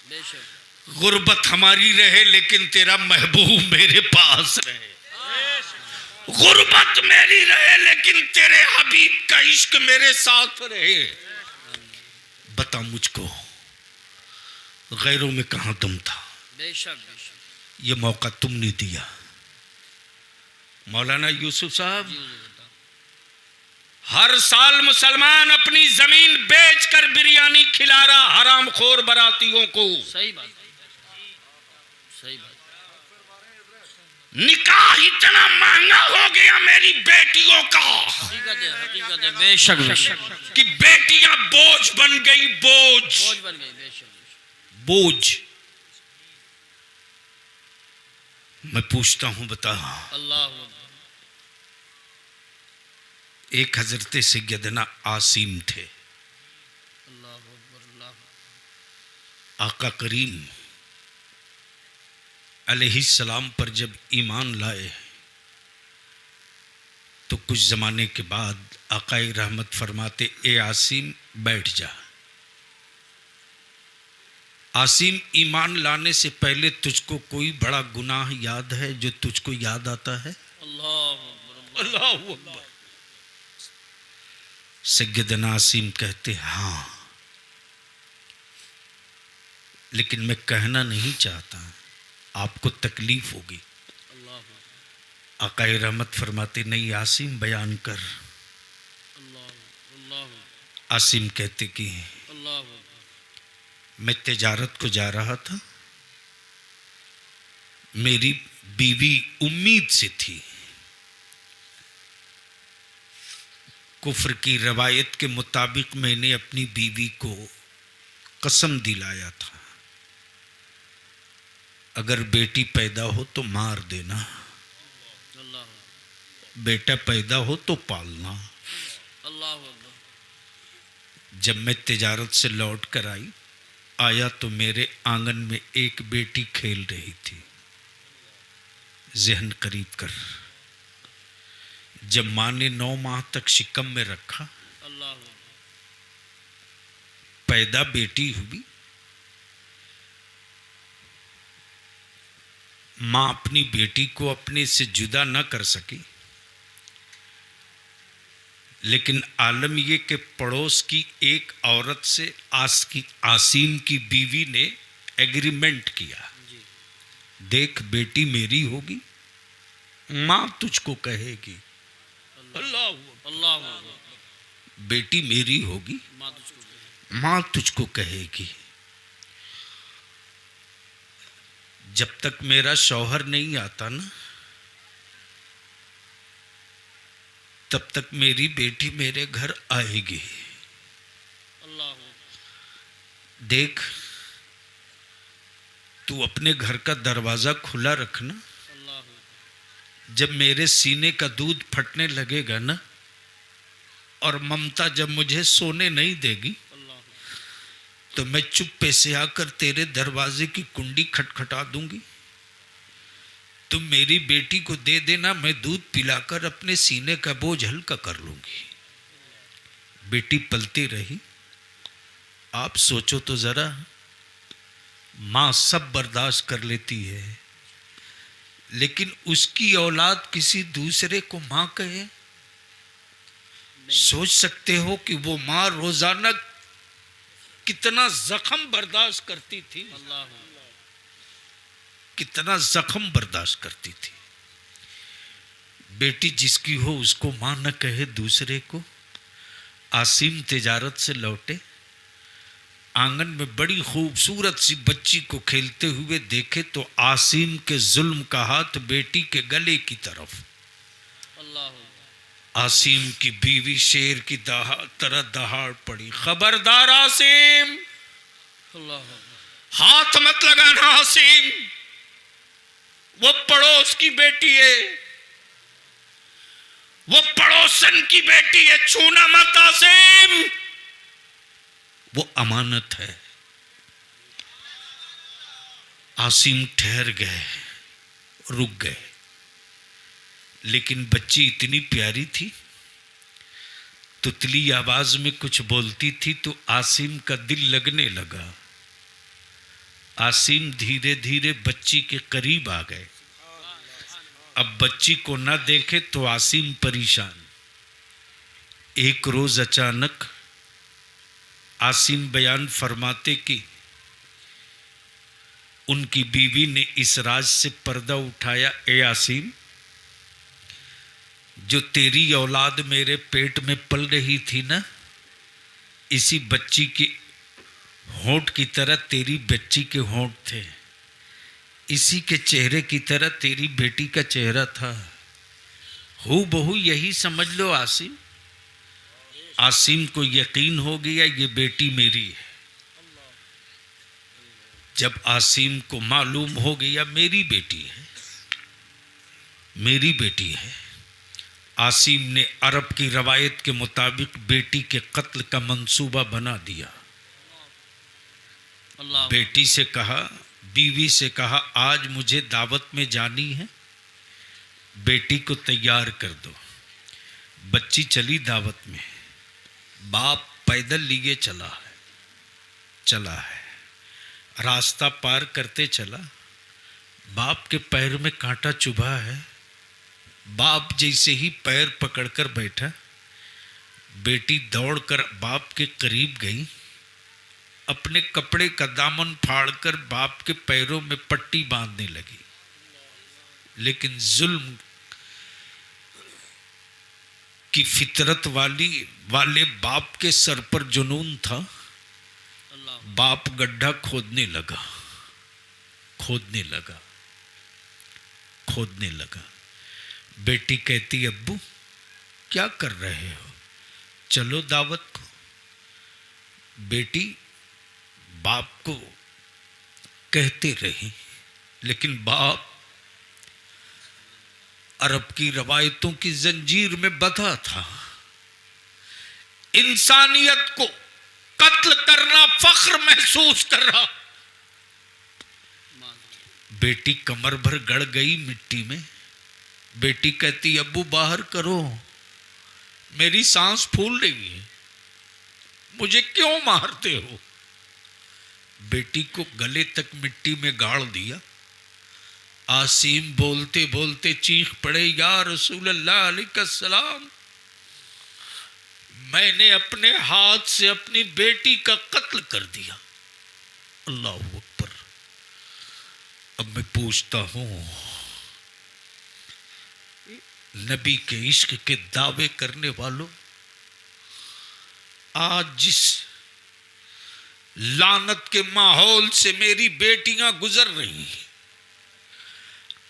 बेशक, गुर्बत हमारी रहे लेकिन तेरा महबूब मेरे पास रहे। गुर्बत मेरी रहे लेकिन तेरे हबीब का इश्क मेरे साथ रहे। बता मुझको गैरों में कहां दम था। बेशक बेशक, ये मौका तुमने दिया। मौलाना यूसुफ साहब, जी बताओ। हर साल मुसलमान अपनी जमीन बेचकर बिरयानी खिला रहा हरामखोर बरातियों को। सही बात, सही बात। निकाह इतना महंगा हो गया मेरी बेटियों का हकीकत है, बेशक बेशक, कि बेटियां बोझ बन गई, बोझ बोझ बन गई। बेशक बोझ। मैं पूछता हूं, बता, अल्लाह अकबर। एक हजरत सैयदना आसिम थे। अल्लाह अकबर, अल्लाह। आका करीम अलैहिस्सलाम पर जब ईमान लाए तो कुछ ज़माने के बाद आकाए रहमत फरमाते, ए आसिम बैठ जा। आसिम, ईमान लाने से पहले तुझको कोई बड़ा गुनाह याद है जो तुझको याद आता है? अल्लाह अकबर, अल्लाह अकबर। सैयदना आसिम कहते, हाँ, लेकिन मैं कहना नहीं चाहता, आपको तकलीफ होगी। अल्लाह आकाए रहमत फरमाते, नहीं आसिम बयान कर। अल्लाह अल्लाह आसिम कहते कि अल्लाह, मैं तिजारत को जा रहा था, मेरी बीवी उम्मीद से थी। कुफ्र की रवायत के मुताबिक मैंने अपनी बीवी को कसम दिलाया था, अगर बेटी पैदा हो तो मार देना, बेटा पैदा हो तो पालना। अल्लाह जब मैं तिजारत से लौट कर आया तो मेरे आंगन में एक बेटी खेल रही थी। ज़हन करीब कर, जब माँ ने 9 माह तक शिकम में रखा, पैदा बेटी हुई, माँ अपनी बेटी को अपने से जुदा न कर सकी, लेकिन आलम ये कि पड़ोस की एक औरत से आसिम की बीवी ने एग्रीमेंट किया, देख बेटी मेरी होगी, माँ तुझको कहेगी, अल्लाह बेटी मेरी होगी, माँ तुझको कहेगी। जब तक मेरा शौहर नहीं आता ना, तब तक मेरी बेटी मेरे घर आएगी। देख, तू अपने घर का दरवाजा खुला रखना, जब मेरे सीने का दूध फटने लगेगा ना, और ममता जब मुझे सोने नहीं देगी, तो मैं चुप्पे से आकर तेरे दरवाजे की कुंडी खटखटा दूंगी। तुम मेरी बेटी को दे देना, मैं दूध पिलाकर अपने सीने का बोझ हल्का कर लूंगी। बेटी पलती रही। आप सोचो तो जरा, माँ सब बर्दाश्त कर लेती है, लेकिन उसकी औलाद किसी दूसरे को माँ कहे। सोच सकते हो कि वो माँ रोजाना कितना जख्म बर्दाश्त करती थी, कितना जख्म बर्दाश्त करती थी। बेटी जिसकी हो उसको मां न कहे दूसरे को। आसिम तिजारत से लौटे, आंगन में बड़ी खूबसूरत सी बच्ची को खेलते हुए देखे तो आसिम के जुल्म का हाथ बेटी के गले की तरफ। आसिम की बीवी शेर की तरह दहाड़ पड़ी, खबरदार आसिम, हाथ मत लगाना आसिम, वो पड़ोस की बेटी है, वो पड़ोसन की बेटी है, छूना मत आसिम, वो अमानत है। आसिम ठहर गए, रुक गए, लेकिन बच्ची इतनी प्यारी थी, तुतली आवाज में कुछ बोलती थी तो आसिम का दिल लगने लगा। आसिम धीरे धीरे बच्ची के करीब आ गए। अब बच्ची को न देखे तो आसिम परेशान। एक रोज अचानक आसिम बयान फरमाते कि उनकी बीवी ने इस राज से पर्दा उठाया, ए आसिम, जो तेरी औलाद मेरे पेट में पल रही थी ना, इसी बच्ची के होंठ की तरह तेरी बच्ची के होंठ थे, इसी के चेहरे की तरह तेरी बेटी का चेहरा था। हूबहू यही समझ लो आसिम। आसिम को यकीन हो गया ये बेटी मेरी है। जब आसिम को मालूम हो गया मेरी बेटी है, मेरी बेटी है, आसिम ने अरब की रवायत के मुताबिक बेटी के कत्ल का मंसूबा बना दिया। बेटी से कहा, बीवी से कहा, आज मुझे दावत में जानी है, बेटी को तैयार कर दो। बच्ची चली दावत में, बाप पैदल लिए चला है। रास्ता पार करते चला, बाप के पैर में कांटा चुभा है। बाप जैसे ही पैर पकड़कर बैठा, बेटी दौड़कर बाप के करीब गई, अपने कपड़े का दामन फाड़कर बाप के पैरों में पट्टी बांधने लगी। लेकिन जुल्म की फितरत वाले बाप के सर पर जुनून था। बाप गड्ढा खोदने लगा। बेटी कहती, अब्बू क्या कर रहे हो, चलो दावत को। बेटी बाप को कहते रही, लेकिन बाप अरब की रवायतों की जंजीर में बंधा था। इंसानियत को कत्ल करना फख्र महसूस कर रहा। बेटी कमर भर गड़ गई मिट्टी में। बेटी कहती अब्बू बाहर करो, मेरी सांस फूल रही है, मुझे क्यों मारते हो। बेटी को गले तक मिट्टी में गाड़ दिया। आसीम बोलते बोलते चीख पड़े, या रसूल अल्लाह अलैहिस्सलाम, मैंने अपने हाथ से अपनी बेटी का कत्ल कर दिया। अल्लाह अकबर। अब मैं पूछता हूं, नबी के इश्क के दावे करने वालों, आज जिस लानत के माहौल से मेरी बेटियां गुजर रही हैं,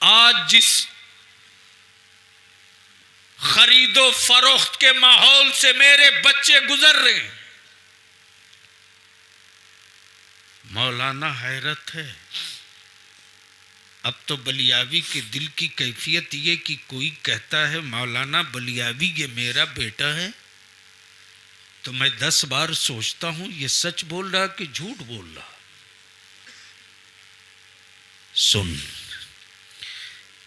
आज जिस खरीदो फरोख्त के माहौल से मेरे बच्चे गुजर रहे हैं, मौलाना हैरत है। अब तो बलियावी के दिल की कैफियत ये कि कोई कहता है मौलाना बलियावी ये मेरा बेटा है, तो मैं 10 बार सोचता हूं ये सच बोल रहा कि झूठ बोल रहा। सुन,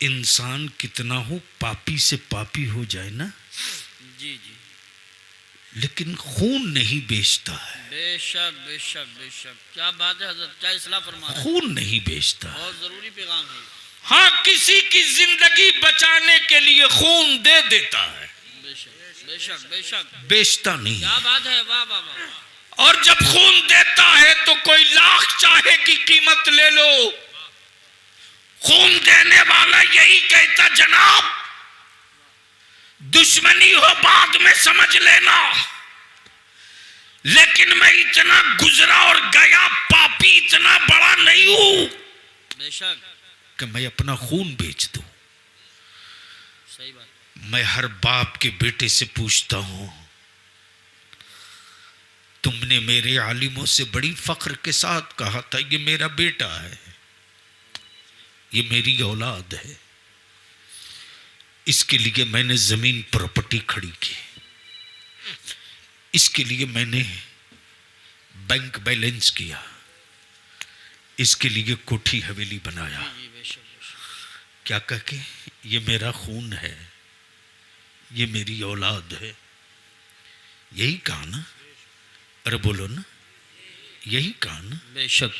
इंसान कितना हो पापी से पापी हो जाए ना, जी जी, लेकिन खून नहीं बेचता है। बेशक बेशक बेशक, क्या बात है हजरत, क्या इस्लाह फरमा रहे हैं। खून नहीं बेचता। बहुत जरूरी पैगाम है। हाँ, किसी की जिंदगी बचाने के लिए खून दे देता है, बेशक बेशक बेशक, बेचता नहीं। क्या बात है, वाह वाह वाह। और जब खून देता है तो कोई लाख चाहे की कीमत ले लो, खून देने वाला यही कहता जनाब दुश्मनी हो बाद में समझ लेना, लेकिन मैं इतना गुजरा और गया पापी इतना बड़ा नहीं हूं बेशक कि मैं अपना खून बेच दूं। सही बात। मैं हर बाप के बेटे से पूछता हूं, तुमने मेरे आलिमों से बड़ी फख्र के साथ कहा था ये मेरा बेटा है, ये मेरी औलाद है, इसके लिए मैंने जमीन प्रॉपर्टी खड़ी की, इसके लिए मैंने बैंक बैलेंस किया, इसके लिए कोठी हवेली बनाया, जी बेशक बेशक, क्या कह के ये मेरा खून है, ये मेरी औलाद है। यही कहा ना, अरे बोलो ना, यही कहा ना। बेशक।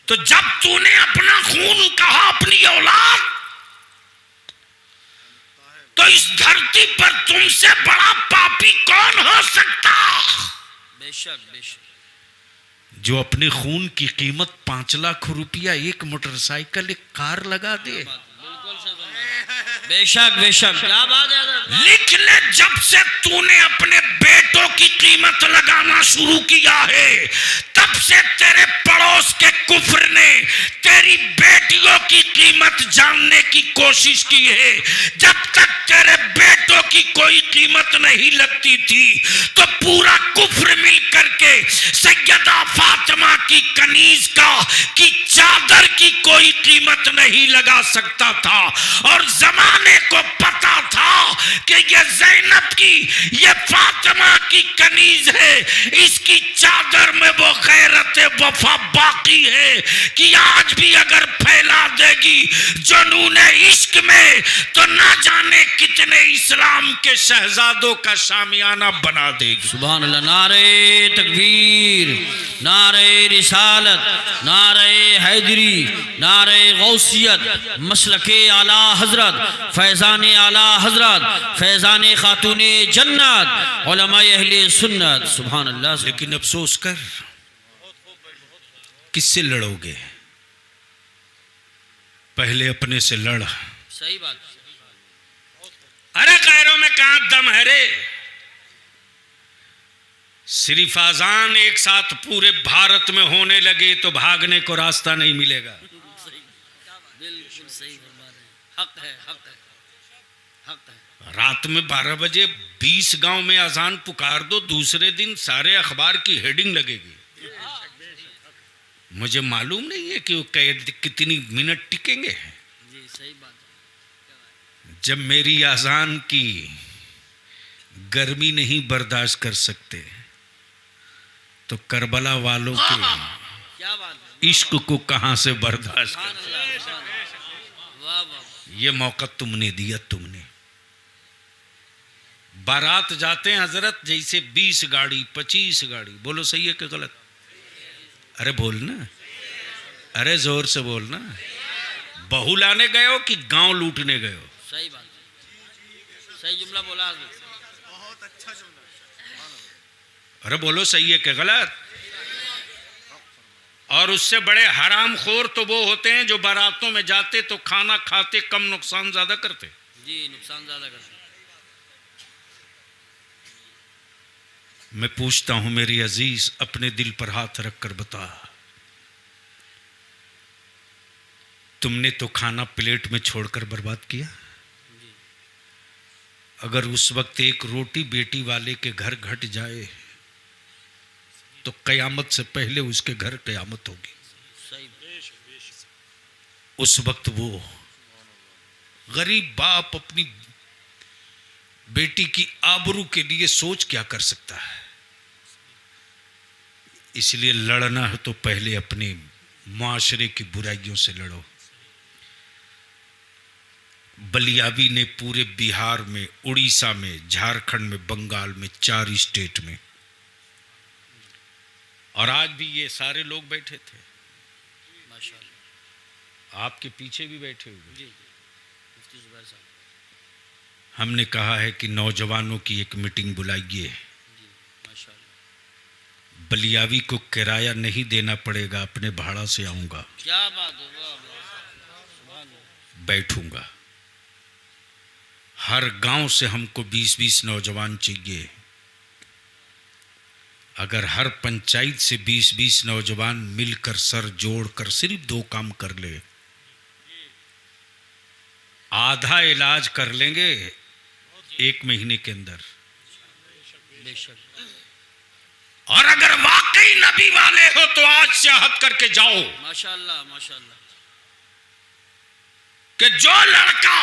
तो जब तूने अपना खून कहा, अपनी औलाद, तो इस धरती पर तुमसे बड़ा पापी कौन हो सकता। बेशक बेशक, जो अपने खून की कीमत 5 लाख रुपया एक मोटरसाइकिल एक कार लगा दे। बिल्कुल सही फरमा। बेशक बेशक, क्या बात है। लिख ले, जब से तूने अपने बेटों की कीमत लगाना शुरू किया है, तब से तेरे पड़ोस के कुफ्र ने तेरी बेटियों की कीमत जानने की कोशिश की है। जब तक तेरे बेटों की कोई कीमत नहीं लगती थी, तो पूरा कुफ्र मिल करके सैयदा फातिमा की कनीज की चादर की कोई कीमत नहीं लगा सकता था। और जमाने को पता था कि ये ज़ैनब की, ये फातिमा की कनीज है, इसकी चादर में वो गैरत वफा बाकी है कि आज भी अगर फैला देगी जुनून इश्क में, तो ना जाने कितने इस्लाम के शहजादों का शामियाना बना देगी। सुभान अल्लाह। नारे तकबीर, नारे रिसालत, नारे हैदरी, नारे गौसियत, मसलके आला हजरत, फैज़ान आला हजरत, फैज़ान खातून जन्नत, उलमाए अहले सुन्नत। सुभान अल्लाह। लेकिन अफसोस कर, किससे लड़ोगे? पहले अपने से लड़। सही बात। अरे गैरों में कहां दम है रे। सिर्फ अजान एक साथ पूरे भारत में होने लगे तो भागने को रास्ता नहीं मिलेगा। बिल्कुल सही फरमा रहे हैं। हक है, हक है, हक है। रात में 12 बजे 20 गांव में अजान पुकार दो, दूसरे दिन सारे अखबार की हेडिंग लगेगी। मुझे मालूम नहीं है कि वो कितनी मिनट टिकेंगे। जी सही बात है। जब मेरी अजान की गर्मी नहीं बर्दाश्त कर सकते, तो करबला वालों के क्या बात है, इश्क को कहां से बर्दाश्त सुभान कर। अल्लाह, सुभान अल्लाह। वाह वाह, ये मौका तुमने दिया, तुमने। बारात जाते हैं हजरत जैसे 20 गाड़ी 25 गाड़ी, बोलो सही है कि गलत? अरे बोलना, अरे जोर से बोलना। बहू लाने गए हो कि गांव लूटने गए हो? सही बात, सही जुमला बोला आपने। अरे बोलो सही है कि गलत? और उससे बड़े हराम खोर तो वो होते हैं जो बारातों में जाते तो खाना खाते कम नुकसान ज्यादा करते। जी, नुकसान ज्यादा करते। मैं पूछता हूं मेरी अजीज, अपने दिल पर हाथ रखकर बता, तुमने तो खाना प्लेट में छोड़कर बर्बाद किया? अगर उस वक्त एक रोटी बेटी वाले के घर घट जाए तो कयामत से पहले उसके घर कयामत होगी। सही, उस वक्त वो गरीब बाप अपनी बेटी की आबरू के लिए सोच क्या कर सकता है? इसलिए लड़ना है तो पहले अपने माशरे की बुराइयों से लड़ो। बलियावी ने पूरे बिहार में, उड़ीसा में, झारखंड में, बंगाल में, 4 स्टेट में, और आज भी ये सारे लोग बैठे थे, माशाल्लाह। आपके पीछे भी बैठे हुए। जी, मुफ्ती जुबैर साहब। हमने कहा है कि नौजवानों की एक मीटिंग बुलाइए, जी, माशाल्लाह। बलियावी को किराया नहीं देना पड़ेगा, अपने भाड़ा से आऊंगा, क्या बात है, वाह वाह, सुभान अल्लाह। बैठूंगा। हर गांव से हमको 20-20 नौजवान चाहिए। अगर हर पंचायत से 20-20 नौजवान मिलकर सर जोड़कर सिर्फ 2 काम कर ले, आधा इलाज कर लेंगे 1 महीने के अंदर। बेशक। और अगर वाकई नबी वाले हो तो आज से अहद करके जाओ माशाल्लाह, माशाल्लाह। कि जो लड़का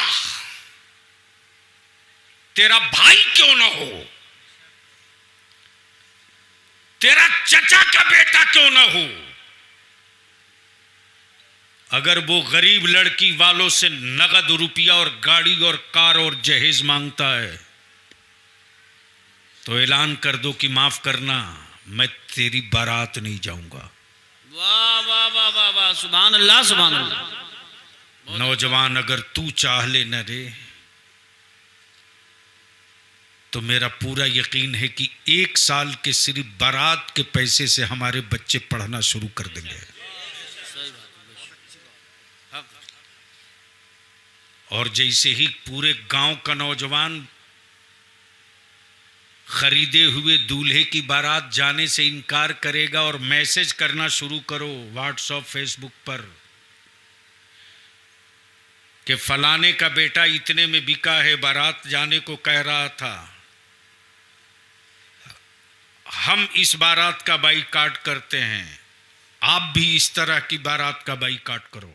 तेरा भाई क्यों ना हो, तेरा चचा का बेटा क्यों ना हो, अगर वो गरीब लड़की वालों से नगद रुपया और गाड़ी और कार और जहेज मांगता है तो ऐलान कर दो कि माफ करना, मैं तेरी बारात नहीं जाऊंगा। वाह वाह वाह वाह वाह, सुभान अल्लाह, सुभान अल्लाह। नौजवान, अगर तू चाह ले न रे, तो मेरा पूरा यकीन है कि 1 साल के सिर्फ बारात के पैसे से हमारे बच्चे पढ़ना शुरू कर देंगे। सही बात है, बेशक। हक। और जैसे ही पूरे गांव का नौजवान खरीदे हुए दूल्हे की बारात जाने से इनकार करेगा और मैसेज करना शुरू करो व्हाट्सएप, फेसबुक पर कि फलाने का बेटा इतने में बिका है, बारात जाने को कह रहा था, हम इस बारात का बाइकाट करते हैं, आप भी इस तरह की बारात का बाइकाट करो।